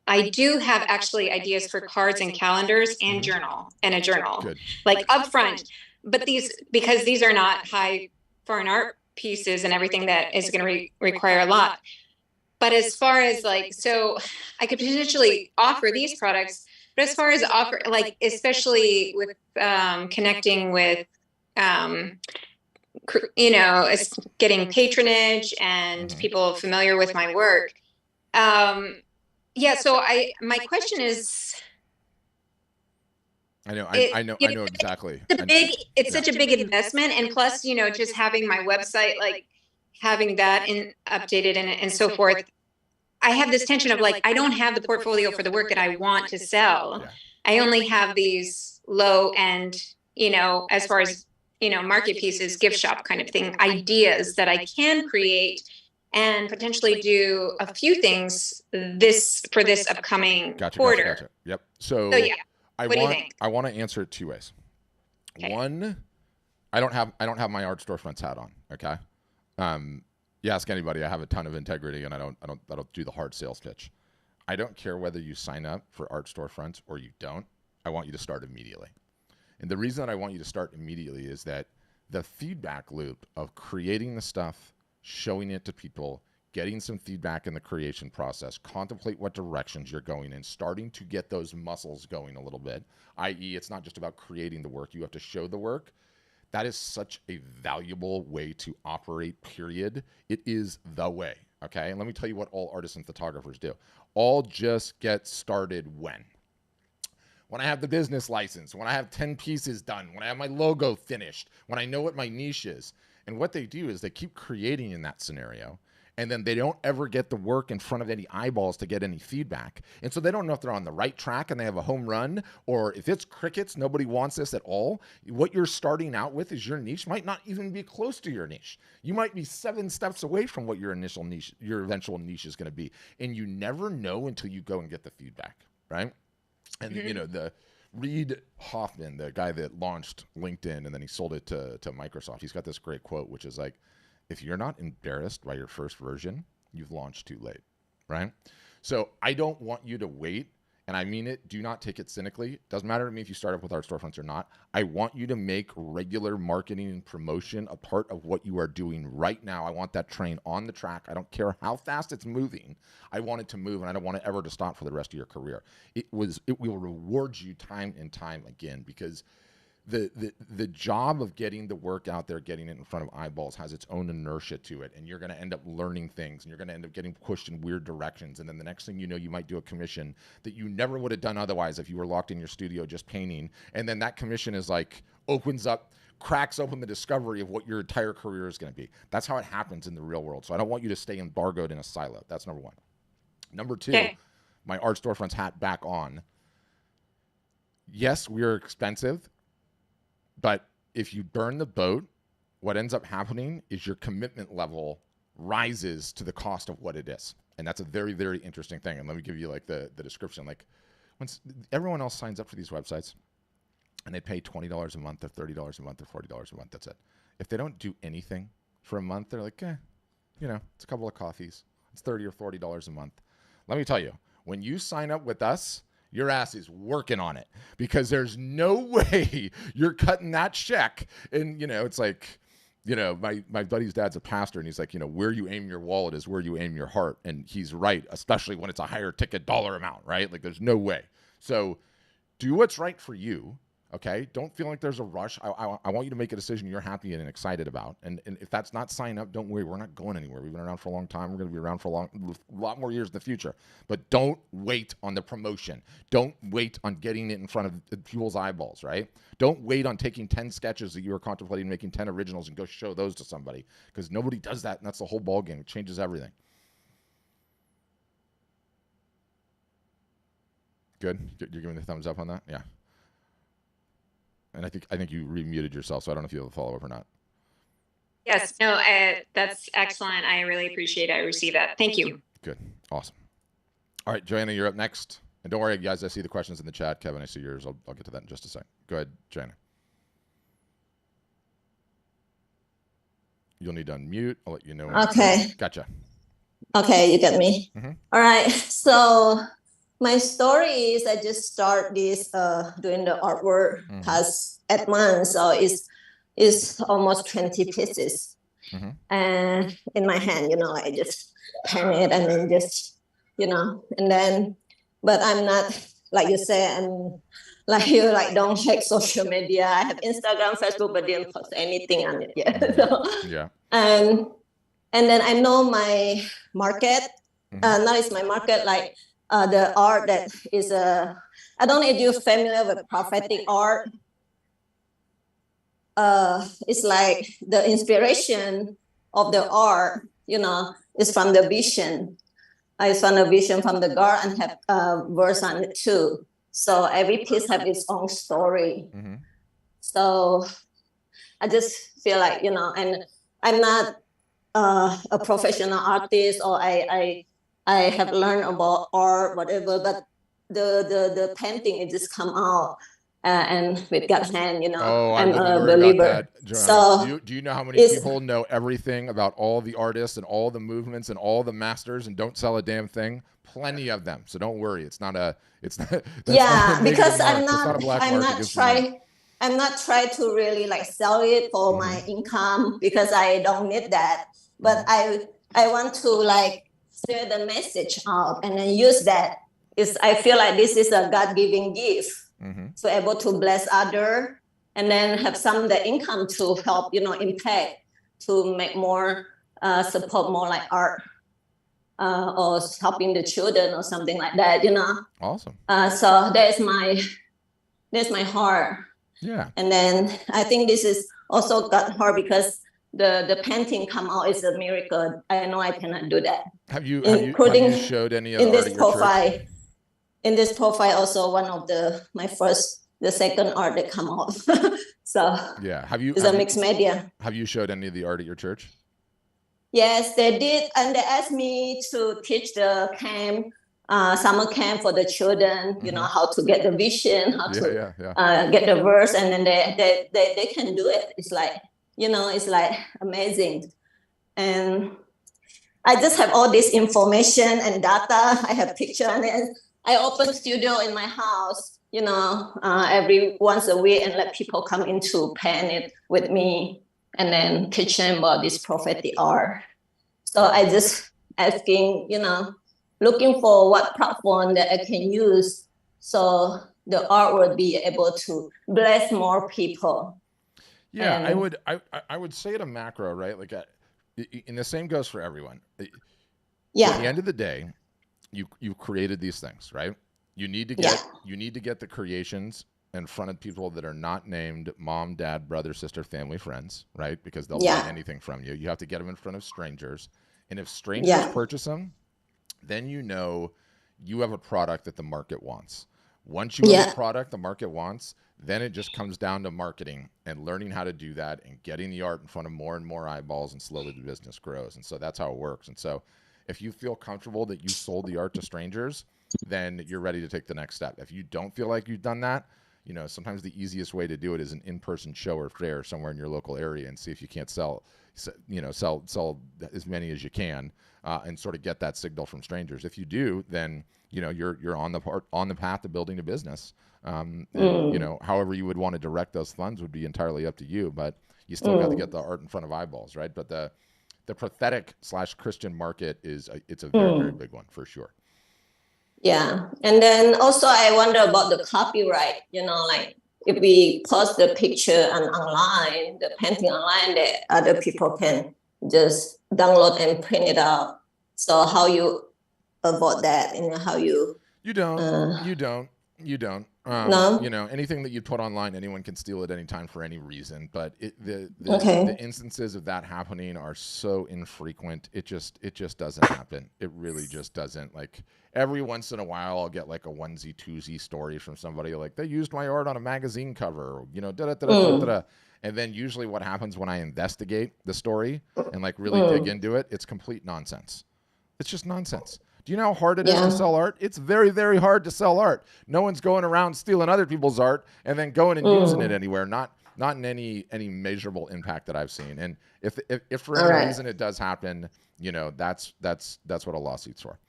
I do have actually ideas for cards and calendars and a journal, Good. like upfront, but because these are not high foreign art pieces and everything that is going to require a lot. But as far as, like, so I could potentially offer these products, but as far as offer, like, especially with connecting with, getting patronage and people familiar with my work. Yeah. So my question is, I know exactly. It's such a big investment, and plus, just having my website, like, having that updated and so forth. I have this tension of, like, I don't have the portfolio for the work that I want to sell. Yeah. I only have these low end, as far as, market pieces, gift shop kind of thing, ideas that I can create and potentially do a few things for this upcoming quarter. Gotcha. Yep. So yeah. What do you think? I want to answer it two ways. Okay. One, I don't have my art storefronts hat on. Okay. You ask anybody, I have a ton of integrity, and I don't do the hard sales pitch. I don't care whether you sign up for art storefronts or you don't. I want you to start immediately. And the reason that I want you to start immediately is that the feedback loop of creating the stuff, showing it to people, getting some feedback in the creation process, contemplate what directions you're going in, starting to get those muscles going a little bit, i.e. it's not just about creating the work, you have to show the work. That is such a valuable way to operate, period. It is the way, okay? And let me tell you what all artists and photographers do. All just get started when I have the business license, when I have 10 pieces done, when I have my logo finished, when I know what my niche is. And what they do is they keep creating in that scenario, and then they don't ever get the work in front of any eyeballs to get any feedback. And so they don't know if they're on the right track and they have a home run, or if it's crickets, nobody wants this at all. What you're starting out with is your niche might not even be close to your niche. You might be 7 steps away from what your eventual niche is going to be. And you never know until you go and get the feedback, right? And the Reid Hoffman, the guy that launched LinkedIn and then he sold it to Microsoft, he's got this great quote, which is like, if you're not embarrassed by your first version, you've launched too late, right? So I don't want you to wait. And I mean it, do not take it cynically. Doesn't matter to me if you start up with Art Storefronts or not. I want you to make regular marketing and promotion a part of what you are doing right now. I want that train on the track. I don't care how fast it's moving. I want it to move, and I don't want it ever to stop for the rest of your career. It will reward you time and time again, because the job of getting the work out there, getting it in front of eyeballs, has its own inertia to it, and you're going to end up learning things, and you're going to end up getting pushed in weird directions, and then the next thing you know, you might do a commission that you never would have done otherwise if you were locked in your studio just painting, and then that commission is like cracks open the discovery of what your entire career is going to be. That's how it happens in the real world. So I don't want you to stay embargoed in a silo. That's number one. Number two, my Art Storefronts hat back on. Yes, we are expensive. But if you burn the boat, what ends up happening is your commitment level rises to the cost of what it is. And that's a very, very interesting thing. And let me give you like the description. Like, once everyone else signs up for these websites and they pay $20 a month or $30 a month or $40 a month, that's it. If they don't do anything for a month, they're like, it's a couple of coffees. It's $30 or $40 a month. Let me tell you, when you sign up with us, your ass is working on it, because there's no way you're cutting that check. And, it's like, my buddy's dad's a pastor, and he's like, where you aim your wallet is where you aim your heart. And he's right, especially when it's a higher ticket dollar amount, right? Like, there's no way. So do what's right for you. Okay. Don't feel like there's a rush. I want you to make a decision you're happy and excited about. And if that's not sign up, don't worry. We're not going anywhere. We've been around for a long time. We're going to be around for a lot more years in the future. But don't wait on the promotion. Don't wait on getting it in front of people's eyeballs, right? Don't wait on taking 10 sketches that you were contemplating making 10 originals and go show those to somebody, because nobody does that. And that's the whole ballgame. It changes everything. Good. You're giving the thumbs up on that? Yeah. And I think you remuted yourself, so I don't know if you have a follow-up or not. Yes, no, that's excellent. I really appreciate it. I received that. Thank you. Good. Awesome. All right, Joanna, you're up next. And don't worry, guys, I see the questions in the chat. Kevin, I see yours. I'll get to that in just a second. Go ahead, Joanna. You'll need to unmute. I'll let you know. Okay. Gotcha. Okay, you get me. Mm-hmm. All right. So my story is I just start this doing the artwork past 8 months. So it's almost 20 pieces. And in my hand, I just pen it and then just, and then, but I'm not, like you say, I'm like you, don't hack social media. I have Instagram, Facebook, but didn't post anything on it yet. So, yeah. And then I know my market. Now it's my market, like the art that is I don't know if you're familiar with prophetic art. It's like the inspiration of the art, is from the vision. It's from the vision from the God, and have verse on it too. So every piece have its own story. So I just feel like, and I'm not a professional artist, or I have learned about art, whatever, but the painting, it just come out and with God's hand, I'm a believer. So do you know how many people know everything about all the artists and all the movements and all the masters and don't sell a damn thing? Plenty of them. So don't worry. It's not. Yeah, because I'm not trying to really sell it for my income, because I don't need that. But I want to share the message out and then use that. I feel like this is a God-given gift. So able to bless other, and then have some the income to help, impact, to make more, support more like art, or helping the children or something like that, Awesome. So that's my heart. Yeah. And then I think this is also God's heart, because the painting come out is a miracle. I know I cannot do that. Have you showed any of in the this art at profile? your church? In this profile, also one of the second art that come out. So yeah, it's a mixed media. Have you showed any of the art at your church? Yes, they did, and they asked me to teach the camp, summer camp for the children. How to get the vision, how to get the verse, and then they can do it. It's like it's like amazing, and I just have all this information and data. I have picture, and then I open studio in my house, every once a week, and let people come in to paint it with me, and then teach them about this prophetic art. So I just asking, looking for what platform that I can use so the art will be able to bless more people. Yeah, And I would say at a macro, right? Like, and the same goes for everyone. At the yeah, end of the day, you created these things, right? You need to get the creations in front of people that are not named mom, dad, brother, sister, family, friends, right? Because they'll buy anything from you. You have to get them in front of strangers, and if strangers purchase them, then you have a product that the market wants. Once you have a product the market wants, then it just comes down to marketing and learning how to do that and getting the art in front of more and more eyeballs, and slowly the business grows. And so that's how it works. And so if you feel comfortable that you sold the art to strangers, then you're ready to take the next step. If you don't feel like you've done that, sometimes the easiest way to do it is an in-person show or fair somewhere in your local area, and see if you can't sell as many as you can, and sort of get that signal from strangers. If you do, then you're on the path to building a business. And, however you would want to direct those funds would be entirely up to you, but you still got to get the art in front of eyeballs, right? But the prophetic / Christian market it's a very, very big one for sure. Yeah. And then also I wonder about the copyright, like if we post the picture online, the painting online, that other people can just download and print it out. So how you avoid that, and how you... You don't. No? Anything that you put online, anyone can steal at any time for any reason. But the instances of that happening are so infrequent. It just doesn't happen. It really just doesn't. Like, every once in a while, I'll get like a onesie twosie story from somebody, like, they used my art on a magazine cover, and then usually what happens when I investigate the story and like really dig into it, it's complete nonsense. It's just nonsense. Do you know how hard it is to sell art? It's very, very hard to sell art. No one's going around stealing other people's art and then going and using it anywhere. Not in any measurable impact that I've seen. And if for any reason it does happen, that's what a lawsuit's for.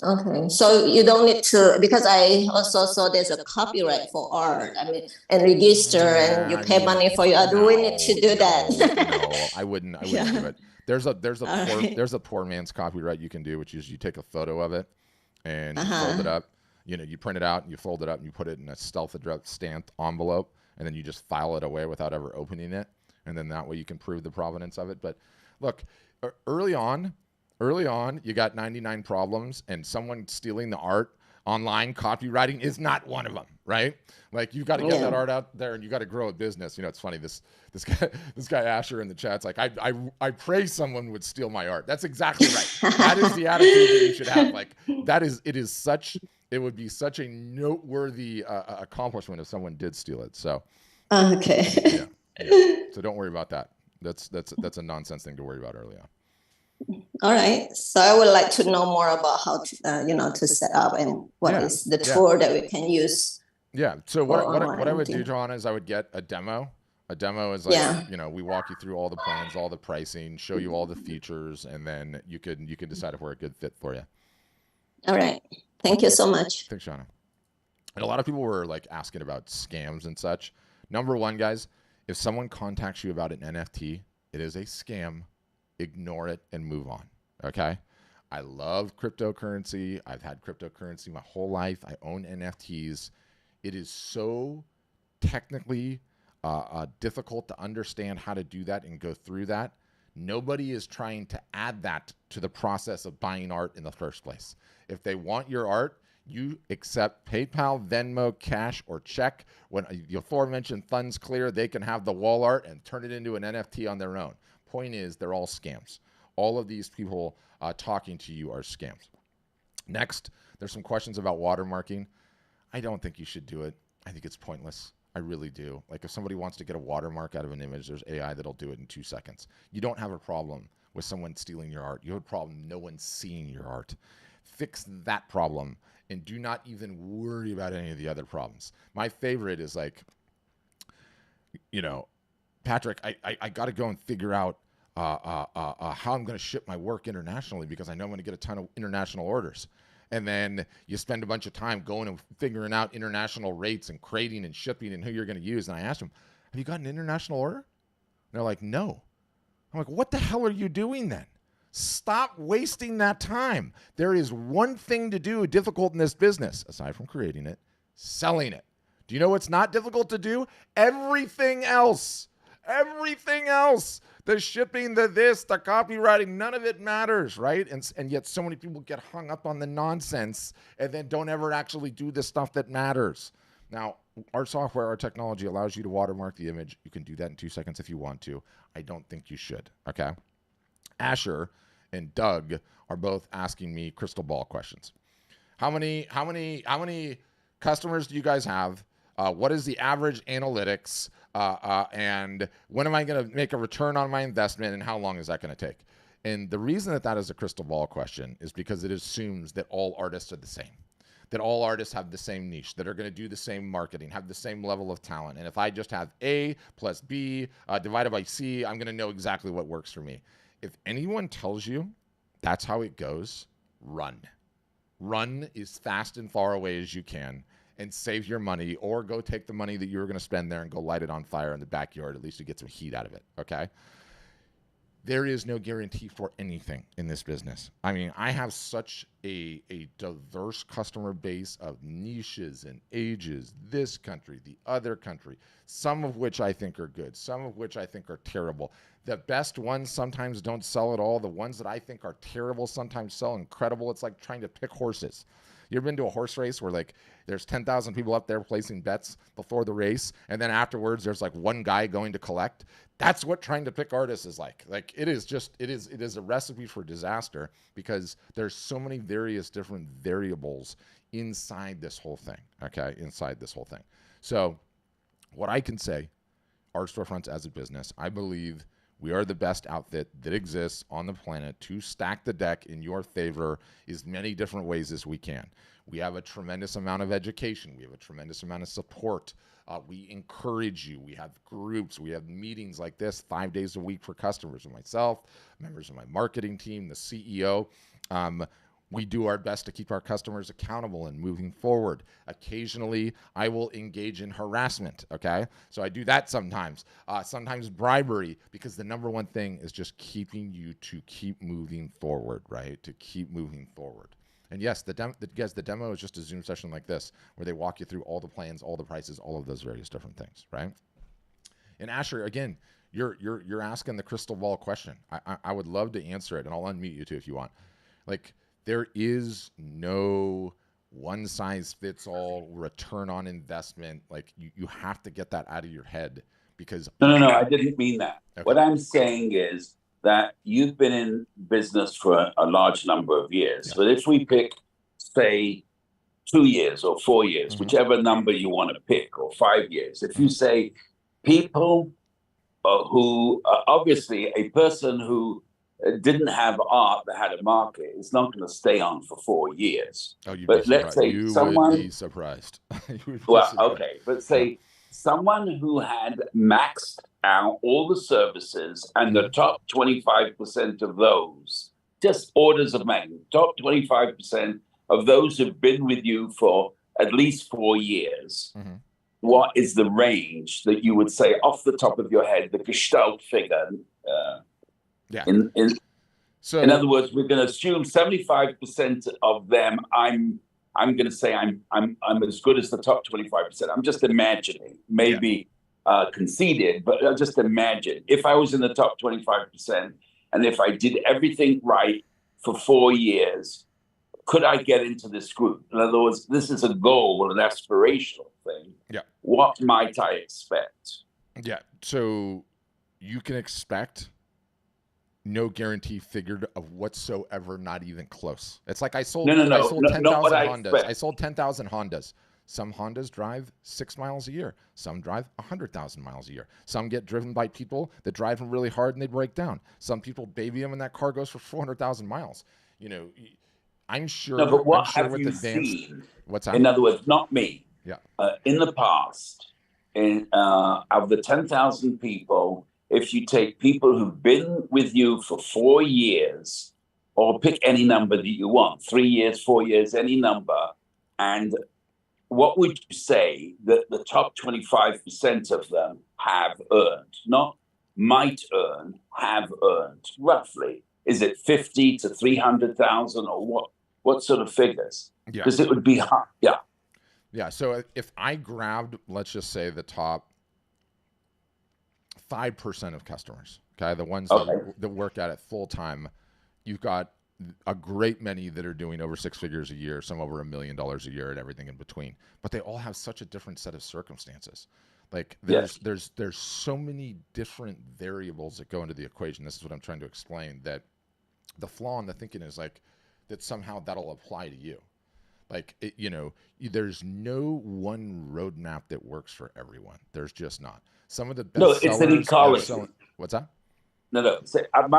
Okay, so you don't need to, because I also saw there's a copyright for art, and register, and you pay money for your art. Do we need to do that? No, I wouldn't do it. There's a poor man's copyright you can do, which is you take a photo of it and you fold it up. You print it out and you fold it up and you put it in a stealth address stamped envelope, and then you just file it away without ever opening it, and then that way you can prove the provenance of it. But look, early on, you got 99 problems, and someone stealing the art online, copywriting is not one of them, right? Like, you've got to get that art out there, and you got to grow a business. It's funny. This guy Asher in the chat's like, I pray someone would steal my art. That's exactly right. That is the attitude that you should have. Like, it would be such a noteworthy accomplishment if someone did steal it. So, okay. Yeah. So don't worry about that. That's a nonsense thing to worry about early on. All right. So I would like to know more about how to, to set up, and what is the tool that we can use. Yeah. So what I would do, John, is I would get a demo. A demo is like, we walk you through all the plans, all the pricing, show you all the features, and then you can decide if we're a good fit for you. All right. Thank you so much. Thanks, Shauna. And a lot of people were like asking about scams and such. Number one, guys, if someone contacts you about an NFT, it is a scam. Ignore it and move on. Okay. I love cryptocurrency. I've had cryptocurrency my whole life. I own NFTs. It is so technically difficult to understand how to do that and go through that. Nobody is trying to add that to the process of buying art in the first place. If they want your art, you accept PayPal, Venmo, cash, or check. When the aforementioned funds clear, they can have the wall art and turn it into an NFT on their own. Point is, they're all scams. All of these people talking to you are scams. Next, there's some questions about watermarking. I don't think you should do it. I think it's pointless. I really do. Like, if somebody wants to get a watermark out of an image, there's AI that'll do it in 2 seconds. You don't have a problem with someone stealing your art. You have a problem no one's seeing your art. Fix that problem and do not even worry about any of the other problems. My favorite is like, Patrick, I got to go and figure out how I'm going to ship my work internationally because I know I'm going to get a ton of international orders. And then you spend a bunch of time going and figuring out international rates and creating and shipping and who you're going to use. And I asked them, have you got an international order? And they're like, no. I'm like, what the hell are you doing then? Stop wasting that time. There is one thing to do difficult in this business, aside from creating it, selling it. Do you know what's not difficult to do? Everything else. Everything else. The shipping, the this, the copywriting, none of it matters, right? And yet so many people get hung up on the nonsense and then don't ever actually do the stuff that matters. Now, our software, our technology allows you to watermark the image. You can do that in 2 seconds if you want to. I don't think you should, okay? Asher and Doug are both asking me crystal ball questions. How many customers do you guys have? What is the average analytics? And when am I going to make a return on my investment? And how long is that going to take? And the reason that is a crystal ball question is because it assumes that all artists are the same, that all artists have the same niche, that are going to do the same marketing, have the same level of talent. And if I just have A plus B divided by C, I'm going to know exactly what works for me. If anyone tells you that's how it goes, run. Run as fast and far away as you can and save your money, or go take the money that you were going to spend there and go light it on fire in the backyard. At least you get some heat out of it, okay? There is no guarantee for anything in this business. I mean, I have such a diverse customer base of niches and ages, this country, the other country, some of which I think are good, some of which I think are terrible. The best ones sometimes don't sell at all. The ones that I think are terrible sometimes sell incredible. It's like trying to pick horses. You ever been to a horse race where like there's 10,000 people up there placing bets before the race, and then afterwards there's like one guy going to collect? That's what trying to pick artists is like. Like it is a recipe for disaster because there's so many various different variables inside this whole thing. Okay, inside this whole thing. So what I can say, Art Storefronts as a business, I believe we are the best outfit that exists on the planet to stack the deck in your favor as many different ways as we can. We have a tremendous amount of education. We have a tremendous amount of support. We encourage you. We have groups. We have meetings like this 5 days a week for customers and myself, members of my marketing team, the CEO. We do our best to keep our customers accountable and moving forward. Occasionally, I will engage in harassment, okay? So I do that sometimes. Sometimes bribery, because the number one thing is just keeping you to keep moving forward, right? To keep moving forward. And yes, the demo is just a Zoom session like this, where they walk you through all the plans, all the prices, all of those various different things, right? And Asher, again, you're asking the crystal ball question. I would love to answer it, and I'll unmute you too if you want. Like, there is no one-size-fits-all return on investment. Like, you have to get that out of your head because... No, I didn't mean that. Okay. What I'm saying is that you've been in business for a large number of years. Yeah. But if we pick, say, 2 years or 4 years, whichever number you want to pick, or 5 years, if you say people who, obviously, a person who didn't have art that had a market is not going to stay on for 4 years. Oh, you'd but be let's say you someone would be surprised. Okay, but say someone who had maxed out all the services and the top 25% of those, just orders of magnitude, top 25% of those who've been with you for at least 4 years. What is the range that you would say off the top of your head, the Gestalt figure? Yeah. So, in other words, we're going to assume 75% of them. I'm going to say I'm as good as the top 25%. I'm just imagining, maybe conceded, but I'll just imagine if I was in the top 25% and if I did everything right for 4 years, could I get into this group? In other words, this is a goal, an aspirational thing. Yeah. What might I expect? Yeah. So you can expect no guarantee figured of whatsoever, not even close. It's like I sold 10,000 Hondas. I sold 10,000 Hondas. Some Hondas drive 6 miles a year. Some drive 100,000 miles a year. Some get driven by people that drive them really hard and they break down. Some people baby them and that car goes for 400,000 miles. You know, I'm sure. No, but what sure have you seen? What's that? In other words, not me. Yeah. In the past, of the 10,000 people, if you take people who've been with you for 4 years, or pick any number that you want, 3 years, 4 years, any number, and what would you say that the top 25% of them have earned? Not might earn, have earned, roughly. Is it 50 to 300,000 or what? What sort of figures? Yeah. Because it would be hard. Yeah. Yeah. So if I grabbed, let's just say the top 5% of customers, okay, the ones that work at it full time, you've got a great many that are doing over 6 figures a year, some over $1 million a year, and everything in between. But they all have such a different set of circumstances. Like there's so many different variables that go into the equation. This is what I'm trying to explain. That the flaw in the thinking is like that somehow that'll apply to you. Like there's no one roadmap that works for everyone. There's just not. Some of the best. No, it's an ecology. What's that? No. So I'm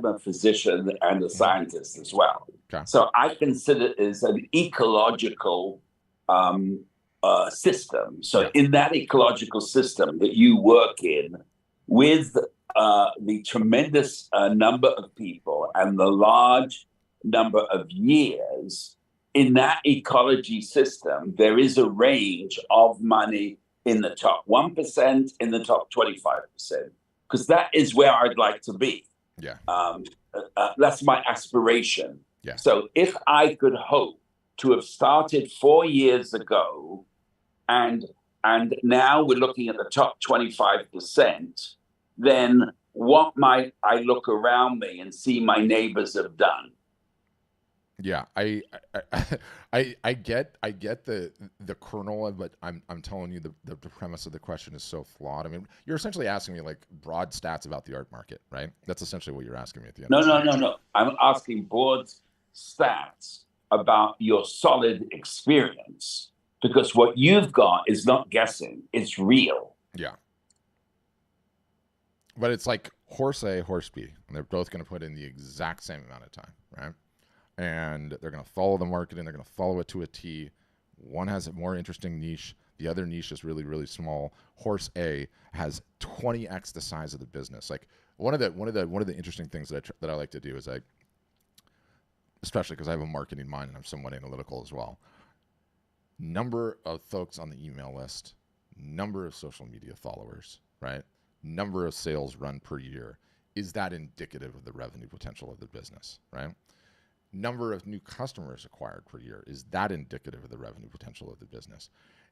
a physician and a scientist as well. Okay. So I consider it as an ecological system. So in that ecological system that you work in, with the tremendous number of people and the large number of years in that ecology system, there is a range of money in the top 1%, in the top 25%. Because that is where I'd like to be. Yeah. That's my aspiration. Yeah. So if I could hope to have started 4 years ago, and now we're looking at the top 25%, then what might I look around me and see my neighbors have done? Yeah, I get the kernel, but I'm telling you the premise of the question is so flawed. I mean, you're essentially asking me like broad stats about the art market, right? That's essentially what you're asking me at the end. No. I'm asking broad stats about your solid experience, because what you've got is not guessing; it's real. Yeah. But it's like horse A, horse B, and they're both going to put in the exact same amount of time, right? And they're going to follow the marketing. They're going to follow it to a T. One has a more interesting niche. The other niche is really, really small. Horse A has 20x the size of the business. Like one of the interesting things that I like to do is especially because I have a marketing mind and I'm somewhat analytical as well. Number of folks on the email list, number of social media followers, right? Number of sales run per year. Is that indicative of the revenue potential of the business, right? Number of new customers acquired per year. Is that indicative of the revenue potential of the business?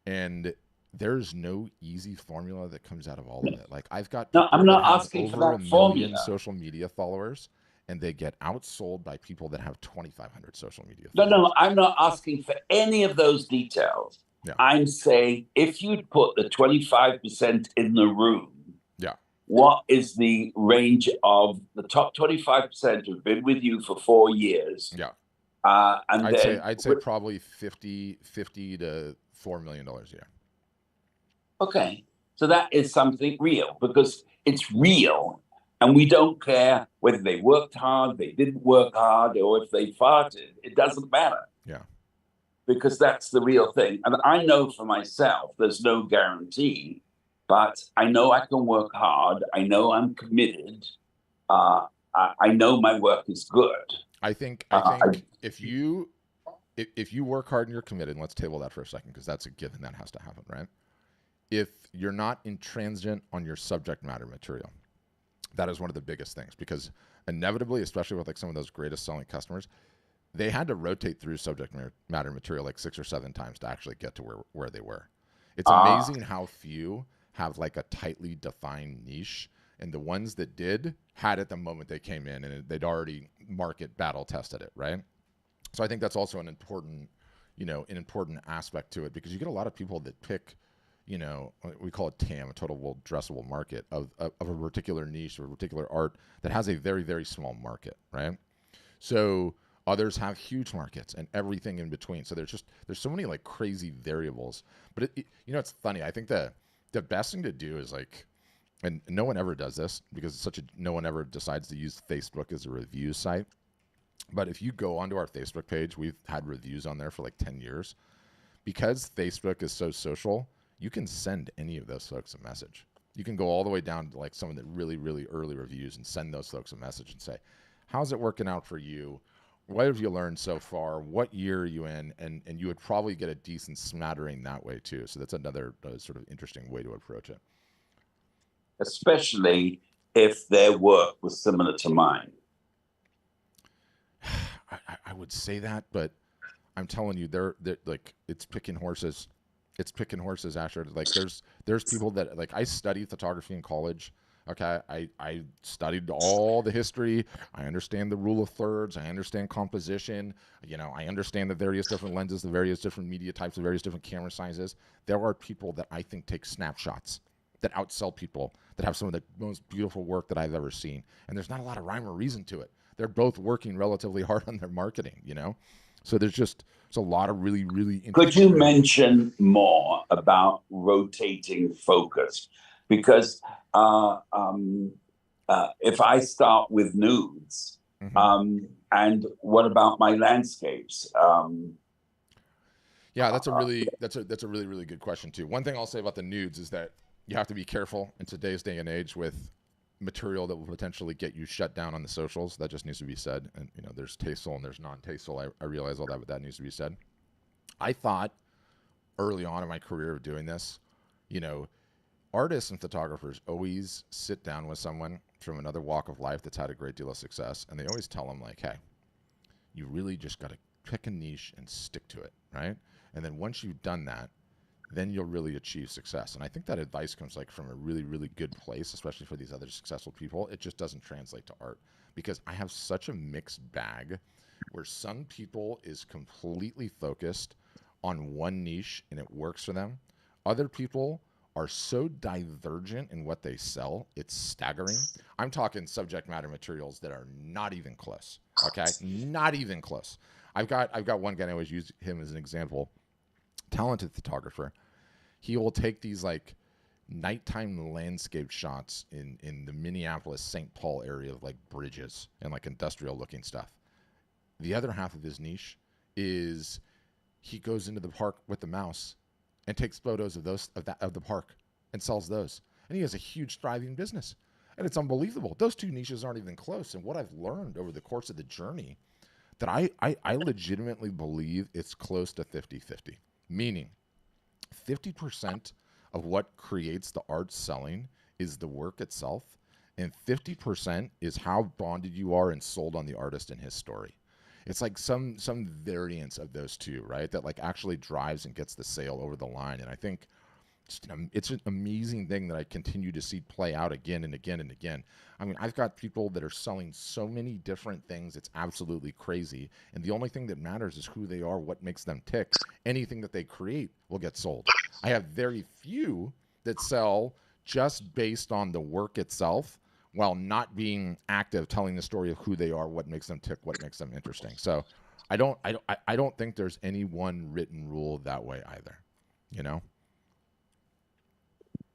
And there's no easy formula that comes out of all of it. Like I've got I'm not asking for that formula. Social media followers, and they get outsold by people that have 2,500 social media followers. No, I'm not asking for any of those details. Yeah. I'm saying if you'd put the 25% in the room, what is the range of the top 25% who've been with you for 4 years? Yeah. And I'd say probably 50 to $4 million a year. Okay. So that is something real, because it's real. And we don't care whether they worked hard, they didn't work hard, or if they farted. It doesn't matter. Yeah. Because that's the real thing. And I know for myself, there's no guarantee. But I know I can work hard. I know I'm committed. I know my work is good. I think if you work hard and you're committed, and let's table that for a second because that's a given that has to happen, right? If you're not intransigent on your subject matter material, that is one of the biggest things, because inevitably, especially with like some of those greatest selling customers, they had to rotate through subject matter material like 6 or 7 times to actually get to where they were. It's amazing how few have like a tightly defined niche, and the ones that did had it the moment they came in, and they'd already market battle tested it, right? So I think that's also an important aspect to it, because you get a lot of people that pick, we call it TAM, a total addressable market of a particular niche or a particular art that has a very, very small market, right? So others have huge markets and everything in between. So there's so many like crazy variables, but it's funny. I think the best thing to do is like, and no one ever does this because no one ever decides to use Facebook as a review site. But if you go onto our Facebook page, we've had reviews on there for like 10 years. Because Facebook is so social, you can send any of those folks a message. You can go all the way down to like some of the really, really early reviews and send those folks a message and say, how's it working out for you? What have you learned so far? What year are you in? And you would probably get a decent smattering that way too. So that's another sort of interesting way to approach it. Especially if their work was similar to mine. I would say that, but I'm telling you, they're like, it's picking horses. It's picking horses, Asher. Like there's people that, like, I studied photography in college. Okay, I studied all the history. I understand the rule of thirds. I understand composition. You know, I understand the various different lenses, the various different media types, the various different camera sizes. There are people that I think take snapshots that outsell people that have some of the most beautiful work that I've ever seen. And there's not a lot of rhyme or reason to it. They're both working relatively hard on their marketing, you know? So there's a lot of really, really interesting. Could you mention more about rotating focus? Because if I start with nudes, and what about my landscapes? Yeah, that's a really really good question too. One thing I'll say about the nudes is that you have to be careful in today's day and age with material that will potentially get you shut down on the socials. That just needs to be said. And you know, there's tasteful and there's non-tasteful. I realize all that, but that needs to be said. I thought early on in my career of doing this, you know, artists and photographers always sit down with someone from another walk of life that's had a great deal of success, and they always tell them like, hey, you really just got to pick a niche and stick to it, right? And then once you've done that, then you'll really achieve success. And I think that advice comes like from a really, really good place, especially for these other successful people. It just doesn't translate to art, because I have such a mixed bag where some people is completely focused on one niche and it works for them. Other people are so divergent in what they sell, it's staggering. I'm talking subject matter materials that are not even close. Okay, not even close. I've got one guy, I always use him as an example. Talented photographer. He will take these like nighttime landscape shots in the Minneapolis, St. Paul area of like bridges and like industrial looking stuff. The other half of his niche is he goes into the park with the mouse and takes photos of the park and sells those. And he has a huge thriving business. And it's unbelievable. Those two niches aren't even close. And what I've learned over the course of the journey, that I legitimately believe it's close to 50-50. Meaning 50% of what creates the art selling is the work itself, and 50% is how bonded you are and sold on the artist and his story. It's like some variance of those two, right? That like actually drives and gets the sale over the line. And I think it's an amazing thing that I continue to see play out again and again and again. I mean, I've got people that are selling so many different things. It's absolutely crazy. And the only thing that matters is who they are, what makes them tick. Anything that they create will get sold. I have very few that sell just based on the work itself, while not being active, telling the story of who they are, what makes them tick, what makes them interesting. So I don't think there's any one written rule that way either, you know?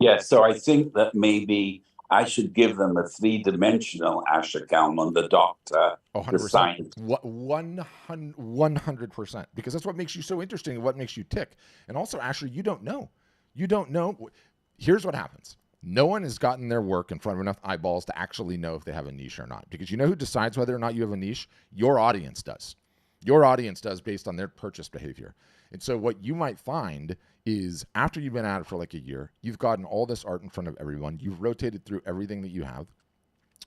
Yeah, so I think that maybe I should give them a three-dimensional Asher Kalman, the doctor, the scientist. 100%, because that's what makes you so interesting and what makes you tick. And also, Asher, you don't know. You don't know. Here's what happens. No one has gotten their work in front of enough eyeballs to actually know if they have a niche or not. Because you know who decides whether or not you have a niche? Your audience does. Your audience does based on their purchase behavior. And so what you might find is after you've been at it for like a year, you've gotten all this art in front of everyone, you've rotated through everything that you have,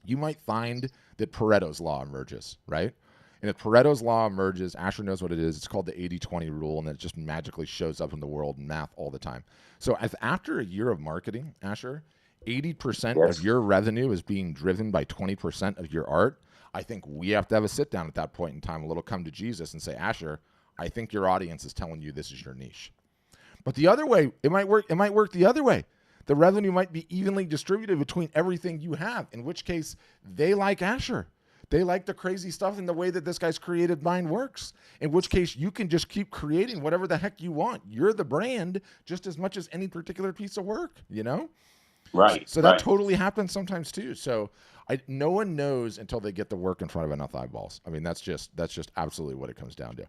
you might find that Pareto's law emerges, right? And if Pareto's law emerges, Asher knows what it is. It's called the 80-20 rule, and it just magically shows up in the world in math all the time. So if after a year of marketing, Asher, 80% of your revenue is being driven by 20% of your art, I think we have to have a sit down at that point in time, a little come to Jesus and say, Asher, I think your audience is telling you this is your niche. But the other way, it might work the other way. The revenue might be evenly distributed between everything you have, in which case they like Asher. They like the crazy stuff and the way that this guy's creative mind works, in which case you can just keep creating whatever the heck you want. You're the brand just as much as any particular piece of work, you know? Right. So that totally happens sometimes too. So No one knows until they get the work in front of enough eyeballs. I mean, that's just absolutely what it comes down to.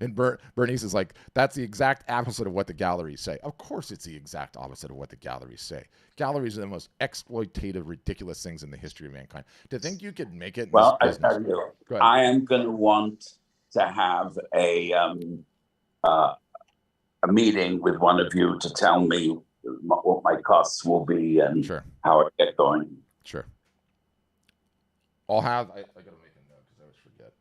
And Bernice is like, that's the exact opposite of what the galleries say. Of course, it's the exact opposite of what the galleries say. Galleries are the most exploitative, ridiculous things in the history of mankind. To think you could make it in Well, I this business. tell you, I am going to want to have a meeting with one of you to tell me what my costs will be and how I get going. Sure. I'll have. I got to make a note because I always forget.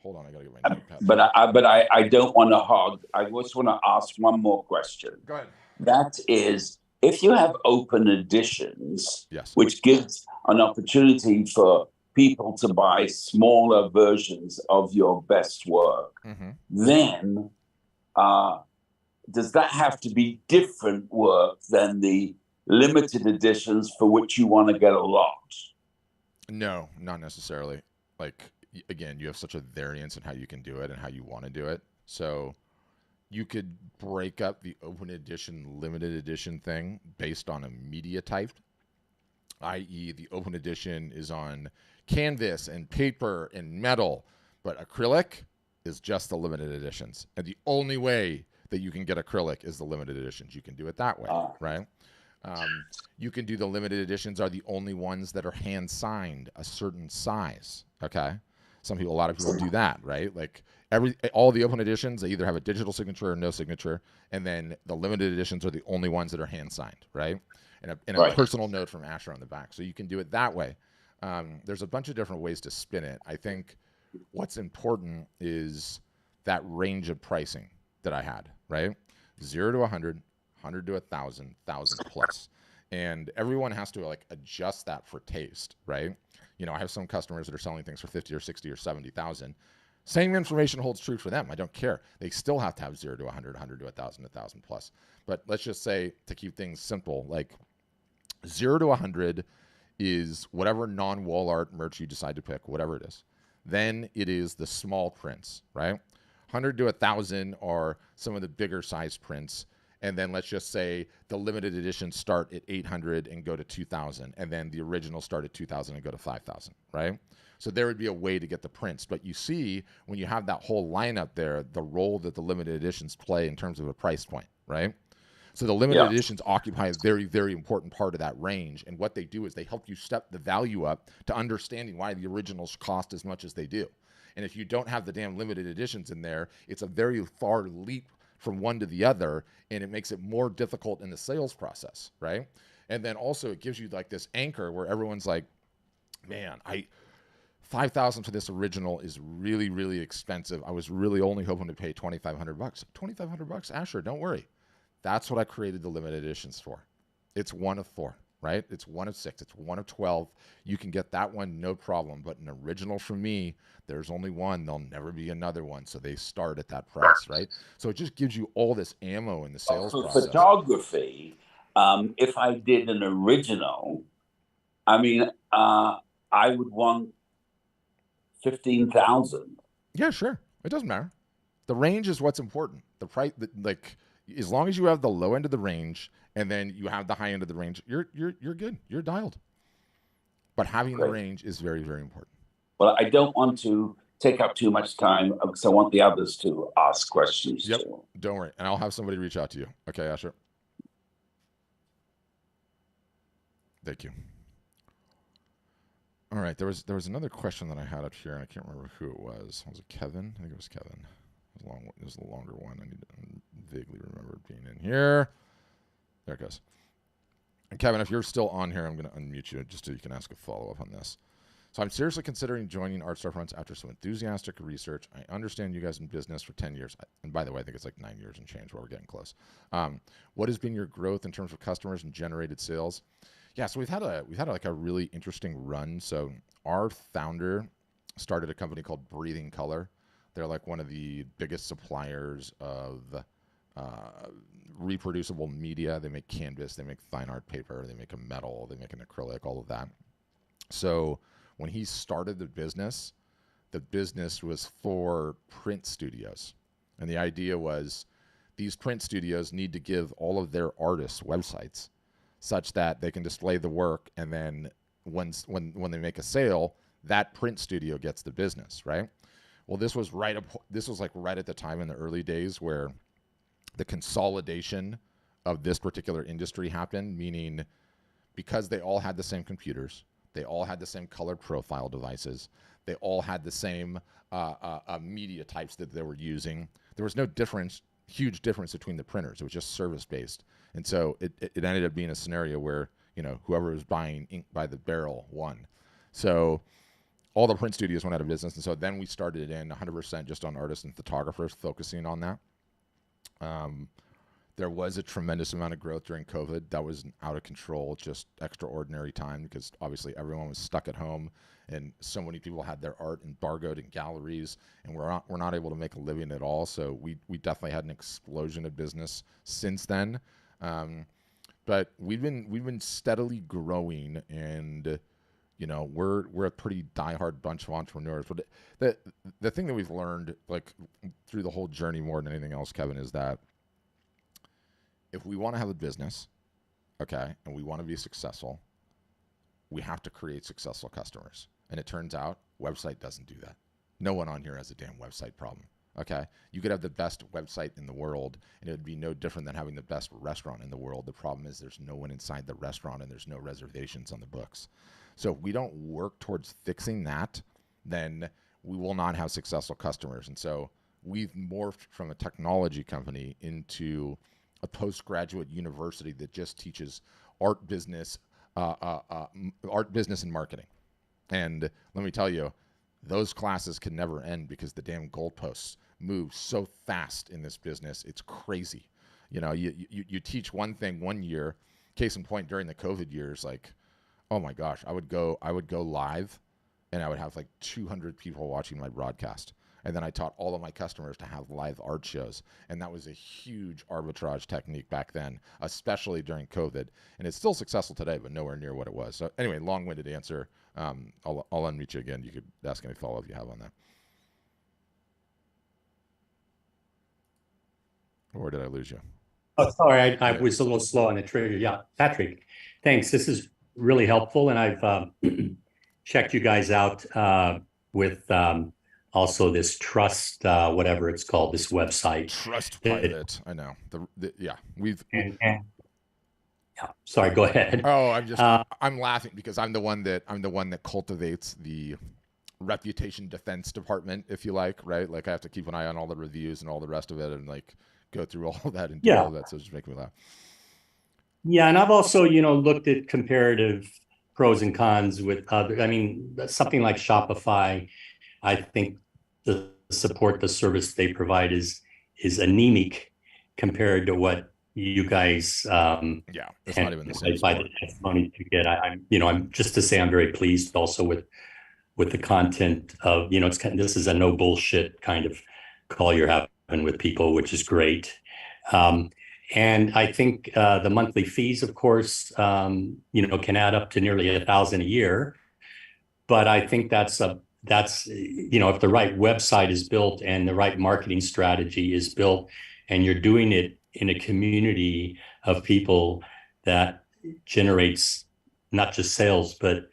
Hold on, I got to get my notepad. But I don't want to hog. I just want to ask one more question. Go ahead. That is, if you have open editions, yes, which gives an opportunity for people to buy smaller versions of your best work, then does that have to be different work than the limited editions for which you want to get a lot? No, not necessarily. Like, again, you have such a variance in how you can do it and how you want to do it. So you could break up the open edition, limited edition thing based on a media type, i.e. the open edition is on canvas and paper and metal, but acrylic is just the limited editions. And the only way that you can get acrylic is the limited editions. You can do it that way, right? You can do the limited editions are the only ones that are hand signed a certain size. Okay. A lot of people do that, right? Like all the open editions, they either have a digital signature or no signature. And then the limited editions are the only ones that are hand signed, right? And a personal note from Asher on the back. So you can do it that way. There's a bunch of different ways to spin it. I think what's important is that range of pricing that I had, right? 0 to 100, 100 to 1,000, 1,000 plus. And everyone has to like adjust that for taste, right? You know, I have some customers that are selling things for 50 or 60 or 70,000. Same information holds true for them. I don't care. They still have to have 0 to 100, 100 to 1,000, 1,000 plus. But let's just say, to keep things simple, like 0 to 100 is whatever non-wall art merch you decide to pick, whatever it is. Then it is the small prints, right? 100 to 1,000 are some of the bigger size prints. And then let's just say the limited editions start at 800 and go to 2,000. And then the originals start at 2,000 and go to 5,000, right? So there would be a way to get the prints. But you see, when you have that whole lineup there, the role that the limited editions play in terms of a price point, right? So the limited editions occupy a very, very important part of that range. And what they do is they help you step the value up to understanding why the originals cost as much as they do. And if you don't have the damn limited editions in there, it's a very far leap from one to the other, and it makes it more difficult in the sales process, right? And then also it gives you like this anchor where everyone's like, man, $5,000 for this original is really, really expensive. I was really only hoping to pay $2,500. $2,500, Asher, don't worry. That's what I created the limited editions for. It's 1 of 4, right? It's 1 of 6. It's 1 of 12. You can get that one, no problem. But an original from me, there's only one. There'll never be another one. So they start at that price, right? So it just gives you all this ammo in the sales process. Photography, if I did an original, I mean, I would want 15,000. Yeah, sure. It doesn't matter. The range is what's important. The price, like, as long as you have the low end of the range and then you have the high end of the range, you're good. You're dialed. But having the range is very, very important. Well, I don't want to take up too much time because I want the others to ask questions too. Don't worry. And I'll have somebody reach out to you. Okay, Asher? Thank you. All right. There was another question that I had up here, and I can't remember who it was. Was it Kevin? I think it was Kevin. It was a longer one. I need to vaguely remember it being in here. There it goes. And Kevin, if you're still on here, I'm going to unmute you just so you can ask a follow-up on this. So I'm seriously considering joining Art Storefronts after some enthusiastic research. I understand you guys in business for 10 years. And by the way, I think it's like 9 years and change while we're getting close. What has been your growth in terms of customers and generated sales? Yeah, so we've had like a really interesting run. So our founder started a company called Breathing Color. They're like one of the biggest suppliers of reproducible media. They make canvas, they make fine art paper, they make a metal, they make an acrylic, all of that. So when he started the business was for print studios. And the idea was these print studios need to give all of their artists websites such that they can display the work, and then when they make a sale, that print studio gets the business, right? Well, this was like right at the time in the early days where the consolidation of this particular industry happened, meaning because they all had the same computers, they all had the same colored profile devices, they all had the same media types that they were using. There was no huge difference between the printers. It was just service based. And so it ended up being a scenario where, whoever was buying ink by the barrel won. So all the print studios went out of business. And so then we started in 100% just on artists and photographers, focusing on that. There was a tremendous amount of growth during COVID. That was out of control, just extraordinary time, because obviously everyone was stuck at home and so many people had their art embargoed in galleries, and we're not able to make a living at all. So we definitely had an explosion of business since then. But we've been steadily growing, and we're a pretty diehard bunch of entrepreneurs. But the thing that we've learned, like, through the whole journey more than anything else, Kevin, is that if we want to have a business, okay, and we want to be successful, we have to create successful customers. And it turns out website doesn't do that. No one on here has a damn website problem. Okay, you could have the best website in the world, and it would be no different than having the best restaurant in the world. The problem is there's no one inside the restaurant, and there's no reservations on the books. So if we don't work towards fixing that, then we will not have successful customers. And so we've morphed from a technology company into a postgraduate university that just teaches art business and marketing. And let me tell you, those classes can never end because the damn goalposts move so fast in this business. It's crazy. You teach one thing one year. Case in point, during the COVID years, like, oh my gosh, I would go live, and I would have like 200 people watching my broadcast. And then I taught all of my customers to have live art shows. And that was a huge arbitrage technique back then, especially during COVID. And it's still successful today, but nowhere near what it was. So anyway, long-winded answer. I'll unmute you again. You could ask any follow-up you have on that. Or did I lose you? Oh, sorry, I was a little slow on the trigger. Yeah, Patrick, thanks. This is really helpful. And I've checked you guys out with also this Trust, whatever it's called, this website. Trustpilot. I know. Yeah. Sorry, go ahead. Oh, I'm laughing because I'm the one that cultivates the reputation defense department, if you like, right? Like, I have to keep an eye on all the reviews and all the rest of it, and like go through all of that and do all of that. So it's just making me laugh. Yeah, and I've also, looked at comparative pros and cons with other. I mean, something like Shopify, I think the support, the service they provide is anemic compared to what you guys it's not even the same by the testimony to get. I'm just to say I'm very pleased also with the content of, it's this is a no bullshit kind of call you're having with people, which is great. And I think the monthly fees, of course, can add up to nearly $1,000 a year. But I think that's if the right website is built and the right marketing strategy is built, and you're doing it in a community of people that generates not just sales, but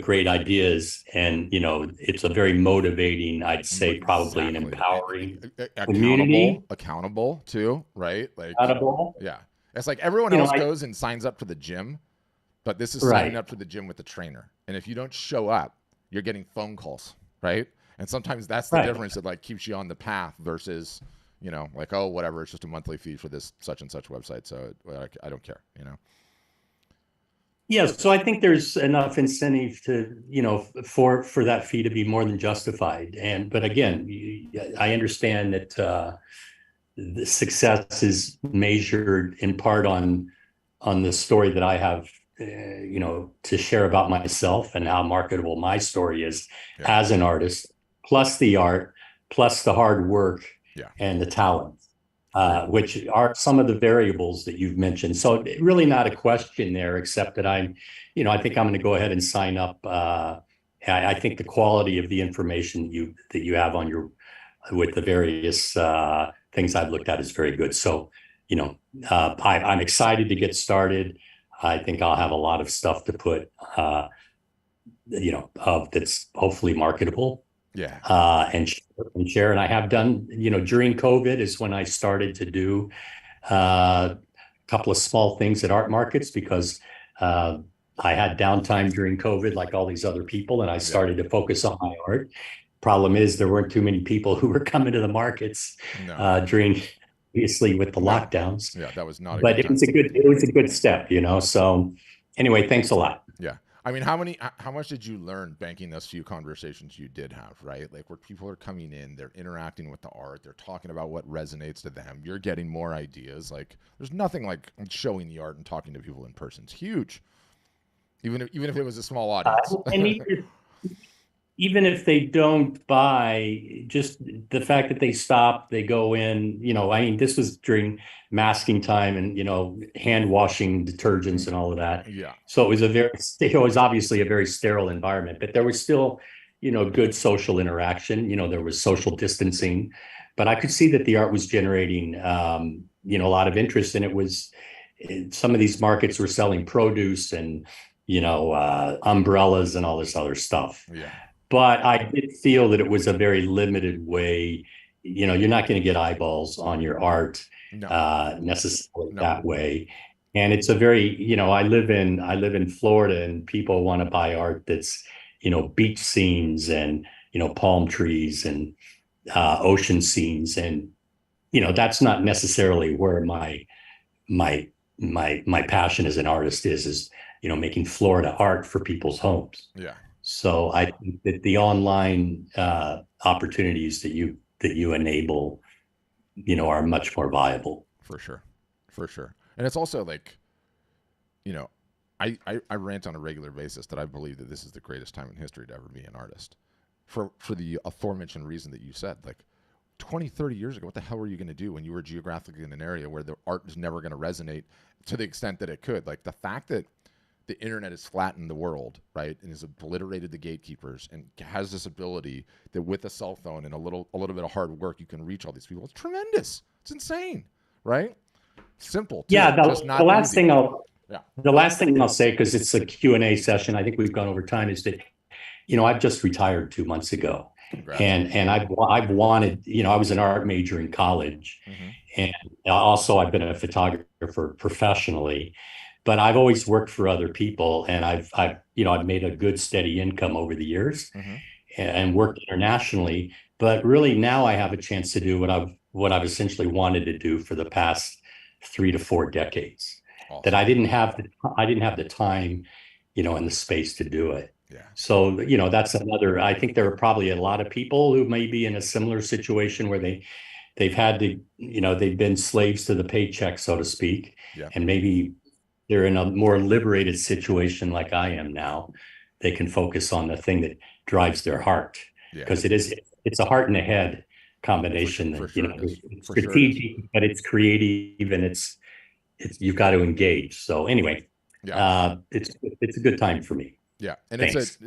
great ideas. And, it's a very motivating, I'd say, probably an empowering community. Accountable too, right? Like, accountable. Yeah. It's like everyone else goes and signs up for the gym, but this is signing up for the gym with the trainer. And if you don't show up, you're getting phone calls, right? And sometimes that's the difference that like keeps you on the path versus, like, oh, whatever, it's just a monthly fee for this such and such website. So I don't care, Yeah, so I think there's enough incentive to, for that fee to be more than justified. But again, I understand that the success is measured in part on the story that I have, to share about myself and how marketable my story is as an artist, plus the art, plus the hard work and the talent. Which are some of the variables that you've mentioned. So really not a question there, except that I think I'm going to go ahead and sign up. I think the quality of the information that you have on with the various things I've looked at is very good. So, I'm excited to get started. I think I'll have a lot of stuff to put that's hopefully marketable. Yeah. And share. And I have done, during COVID is when I started to do a couple of small things at art markets, because I had downtime during COVID, like all these other people, and I started to focus on my art. Problem is, there weren't too many people who were coming to the markets during, obviously, with the lockdowns. Yeah, that was not. But it was a good step, So anyway, thanks a lot. Yeah. I mean, how much did you learn banking those few conversations you did have, right? Like where people are coming in, they're interacting with the art, they're talking about what resonates to them. You're getting more ideas. Like there's nothing like showing the art and talking to people in person. It's huge. Even if it was a small audience. Even if they don't buy, just the fact that they stop, they go in, this was during masking time and, hand washing detergents and all of that. Yeah. So it was obviously a very sterile environment, but there was still, good social interaction. There was social distancing, but I could see that the art was generating, a lot of interest. And some of these markets were selling produce and, umbrellas and all this other stuff. Yeah. But I did feel that it was a very limited way. You're not going to get eyeballs on your art necessarily that way. And it's a very, I live in Florida, and people want to buy art that's, beach scenes and, palm trees and ocean scenes. And, that's not necessarily where my passion as an artist is, making Florida art for people's homes. Yeah. So I think that the online opportunities that you enable, are much more viable. For sure. And it's also like, I rant on a regular basis that I believe that this is the greatest time in history to ever be an artist. For the aforementioned reason that you said, like 20, 30 years ago, what the hell were you going to do when you were geographically in an area where the art was never going to resonate to the extent that it could? Like the fact that the internet has flattened the world, right, and has obliterated the gatekeepers, and has this ability that with a cell phone and a little bit of hard work, you can reach all these people. It's tremendous. It's insane, right? Simple. Too. Yeah. The last thing I'll say, because it's a Q&A session, I think we've gone over time, is that, I've just retired 2 months ago. Congrats. And I've wanted, I was an art major in college, and also I've been a photographer professionally. But I've always worked for other people, and I've made a good steady income over the years, and worked internationally. But really now I have a chance to do what I've essentially wanted to do for the past 3 to 4 decades. Awesome. That I didn't have the time, and the space to do it. Yeah. So that's another. I think there are probably a lot of people who may be in a similar situation where they've had to, they've been slaves to the paycheck, so to speak, and maybe they're in a more liberated situation like I am now. They can focus on the thing that drives their heart, because it's a heart and a head combination. It's strategic, but it's creative, and it's you've got to engage. So anyway, it's a good time for me. Yeah, and Thanks.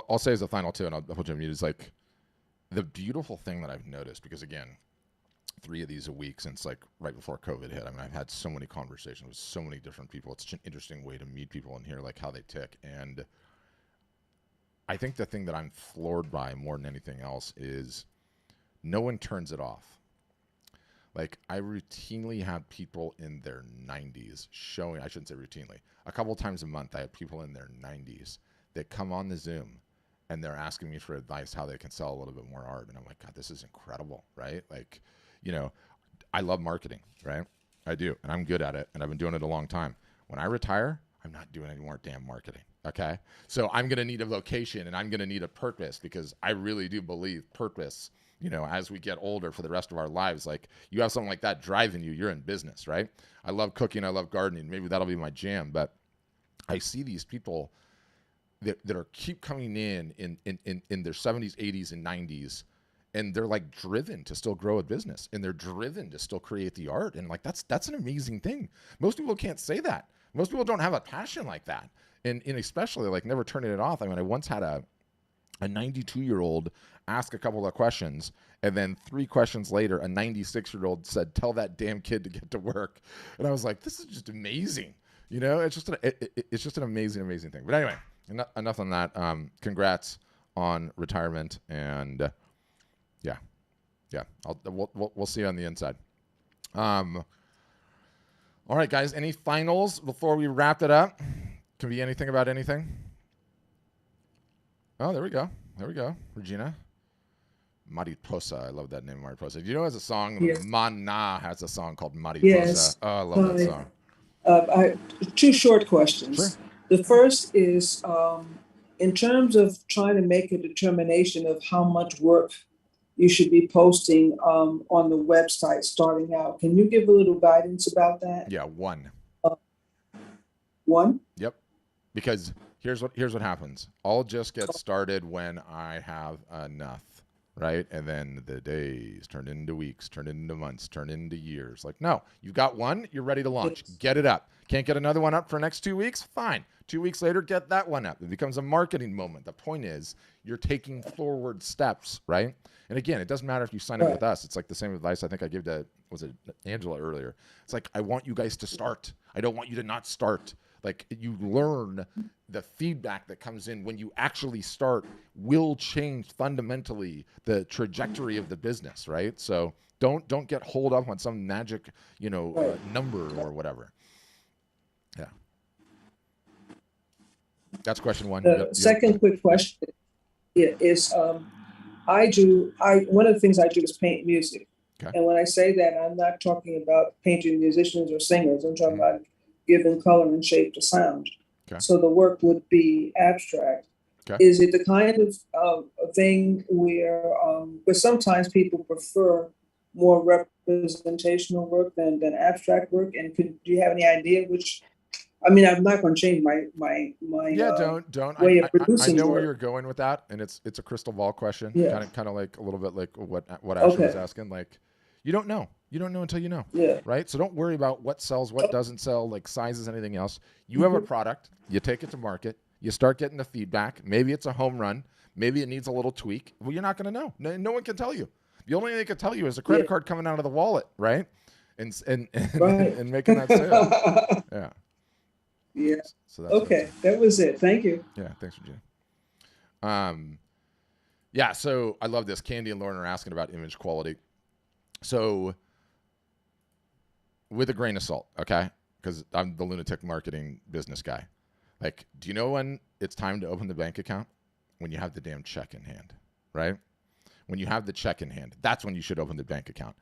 I'll say as a final too, and I'll put you on mute, is like the beautiful thing that I've noticed, because again, 3 of these a week since like right before COVID hit. I mean, I've had so many conversations with so many different people. It's such an interesting way to meet people and hear like how they tick. And I think the thing that I'm floored by more than anything else is no one turns it off. Like I routinely have people in their 90s showing, I shouldn't say routinely, a couple of times a month, I have people in their 90s that come on the Zoom and they're asking me for advice how they can sell a little bit more art. And I'm like, God, this is incredible, right? Like, I love marketing, right? I do, and I'm good at it, and I've been doing it a long time. When I retire, I'm not doing any more damn marketing, okay? So I'm going to need a vocation, and I'm going to need a purpose, because I really do believe purpose, as we get older for the rest of our lives, like you have something like that driving you, you're in business, right? I love cooking, I love gardening. Maybe that'll be my jam, but I see these people that are keep coming in their 70s, 80s, and 90s, and they're like driven to still grow a business, and they're driven to still create the art. And like, that's an amazing thing. Most people can't say that. Most people don't have a passion like that. And especially like never turning it off. I mean, I once had a 92-year-old ask a couple of questions, and then 3 questions later, a 96-year-old said, "Tell that damn kid to get to work." And I was like, this is just amazing. It's just an amazing thing. But anyway, enough on that. Congrats on retirement, and yeah. We'll see you on the inside. All right, guys. Any finals before we wrap it up? Can be anything about anything. Oh, there we go. Regina. Mariposa. I love that name, Mariposa. Do you know has a song? Yes. Mana has a song called Mariposa. Yes. Oh, I love that song. Two short questions. Sure. The first is in terms of trying to make a determination of how much work you should be posting on the website starting out. Can you give a little guidance about that? Yeah, one. One? Yep. Because here's what happens. I'll just get started when I have enough, right? And then the days turn into weeks, turn into months, turn into years. Like, no, you got one, you're ready to launch. Yes. Get it up. Can't get another one up for the next 2 weeks? Fine. 2 weeks later, get that one up. It becomes a marketing moment. The point is you're taking forward steps, right? And again, it doesn't matter if you sign up with us. It's like the same advice I think I gave to, was it Angela earlier? It's like, I want you guys to start. I don't want you to not start. Like, you learn the feedback that comes in when you actually start will change fundamentally the trajectory of the business, right? So don't get holed up on some magic, number or whatever. Yeah. That's question one. The second quick question is one of the things I do is paint music. Okay. And when I say that, I'm not talking about painting musicians or singers. I'm talking about giving color and shape to sound. Okay. So the work would be abstract. Okay. Is it the kind of thing where, but sometimes people prefer more representational work than abstract work? And do you have any idea which? I mean, I'm not going to change my don't way of producing. I know work. where you're going with that, and it's a crystal ball question. Yeah. Kind of like a little bit like what Ashley was asking. Like, you don't know until you know. Yeah. Right. So don't worry about what sells, what doesn't sell, like sizes, anything else. You have a product. You take it to market. You start getting the feedback. Maybe it's a home run. Maybe it needs a little tweak. Well, you're not going to know. No one can tell you. The only thing they can tell you is a credit card coming out of the wallet, right? And making that sale. Yeah. Yeah. So that's okay. That was it. Thank you. Yeah. Thanks, Regina. Yeah. So I love this. Candy and Lauren are asking about image quality. So with a grain of salt, okay? Because I'm the lunatic marketing business guy. Like, do you know when it's time to open the bank account? When you have the damn check in hand, right? When you have the check in hand, that's when you should open the bank account.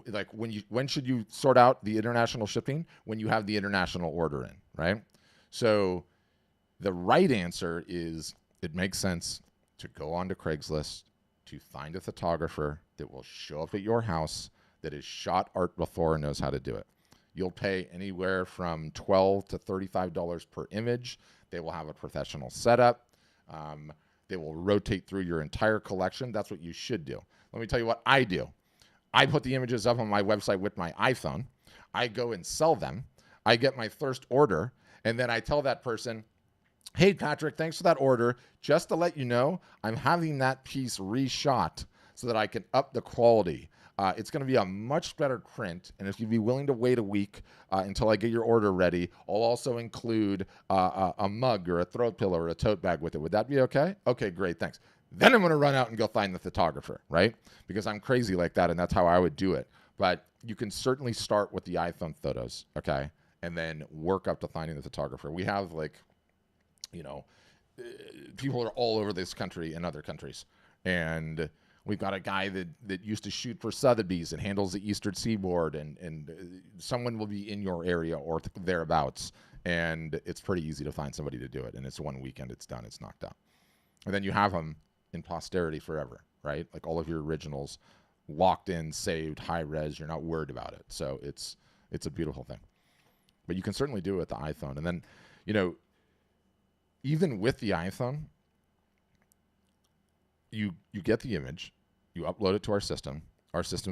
Like when should you sort out the international shipping? When you have the international order in, right? So the right answer is it makes sense to go onto Craigslist, to find a photographer that will show up at your house that has shot art before and knows how to do it. You'll pay anywhere from $12 to $35 per image. They will have a professional setup. They will rotate through your entire collection. That's what you should do. Let me tell you what I do. I put the images up on my website with my iPhone. I go and sell them. I get my first order, and then I tell that person, hey, Patrick, thanks for that order. Just to let you know, I'm having that piece reshot so that I can up the quality. It's going to be a much better print, and if you'd be willing to wait a week until I get your order ready, I'll also include a mug or a throw pillow or a tote bag with it. Would that be okay? Okay, great, thanks. Then I'm going to run out and go find the photographer, right? Because I'm crazy like that, and that's how I would do it. But you can certainly start with the iPhone photos, okay, and then work up to finding the photographer. We have, people are all over this country and other countries, and we've got a guy that used to shoot for Sotheby's and handles the Eastern Seaboard, and someone will be in your area or thereabouts, and it's pretty easy to find somebody to do it. And it's one weekend, it's done, it's knocked out. And then you have them in posterity forever, right? Like all of your originals locked in, saved, high res, you're not worried about it. So it's a beautiful thing. But you can certainly do it with the iPhone. And then, even with the iPhone, you get the image, you upload it to our system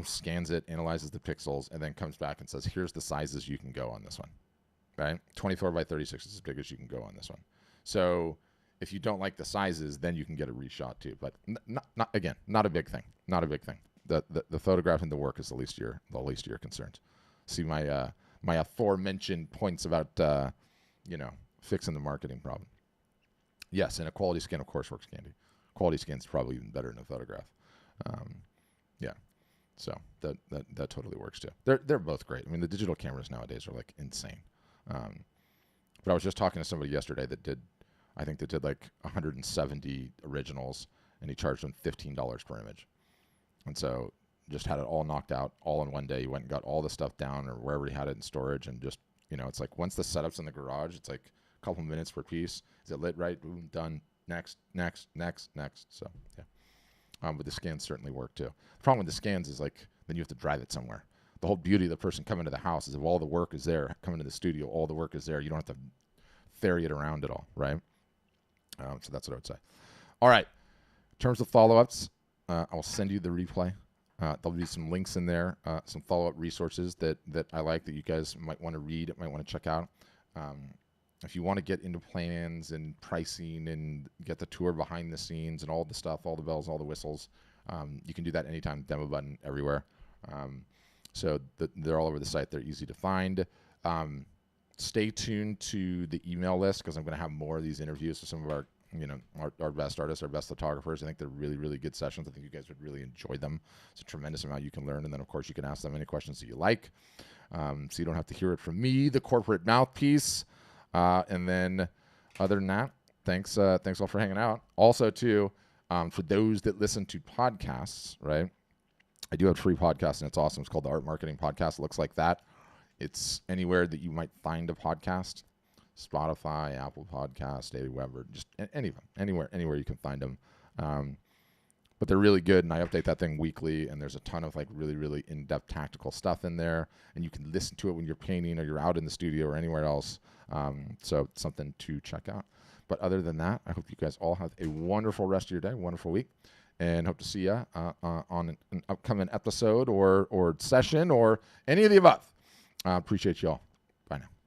scans it, analyzes the pixels, and then comes back and says, here's the sizes you can go on this one, right? 24 by 36 is as big as you can go on this one. So if you don't like the sizes, then you can get a reshot too. But not a big thing. Not a big thing. The photograph and the work is the least of your concerns. See my my aforementioned points about fixing the marketing problem. Yes, and a quality scan, of course, works, Candy. Quality scan's probably even better than a photograph. Yeah, so that totally works too. They're both great. I mean, the digital cameras nowadays are like insane. But I was just talking to somebody yesterday that did like 170 originals, and he charged them $15 per image. And so just had it all knocked out all in one day. He went and got all the stuff down or wherever he had it in storage, and just, it's like once the setup's in the garage, it's like a couple minutes per piece. Is it lit right? Boom, done. Next. So yeah. But the scans certainly work too. The problem with the scans is like then you have to drive it somewhere. The whole beauty of the person coming to the house is if all the work is there, coming to the studio, all the work is there. You don't have to ferry it around at all, right? So that's what I would say. All right. In terms of follow-ups, I'll send you the replay. There'll be some links in there, some follow-up resources that I like that you guys might want to read, might want to check out. If you want to get into plans and pricing and get the tour behind the scenes and all the stuff, all the bells, all the whistles, you can do that anytime. Demo button everywhere. So they're all over the site. They're easy to find. Stay tuned to the email list because I'm going to have more of these interviews with some of our best artists, our best photographers. I think they're really, really good sessions. I think you guys would really enjoy them. It's a tremendous amount you can learn. And then, of course, you can ask them any questions that you like. So you don't have to hear it from me, the corporate mouthpiece. And then other than that, thanks all for hanging out. Also, too, for those that listen to podcasts, right? I do have a free podcast, and it's awesome. It's called the Art Marketing Podcast. It looks like that. It's anywhere that you might find a podcast. Spotify, Apple Podcasts, Daily Weber, just any of them, anywhere you can find them. But they're really good, and I update that thing weekly, and there's a ton of like really, really in-depth tactical stuff in there, and you can listen to it when you're painting or you're out in the studio or anywhere else. So it's something to check out. But other than that, I hope you guys all have a wonderful rest of your day, wonderful week, and hope to see you on an upcoming episode or session or any of the above. Appreciate you all. Bye now.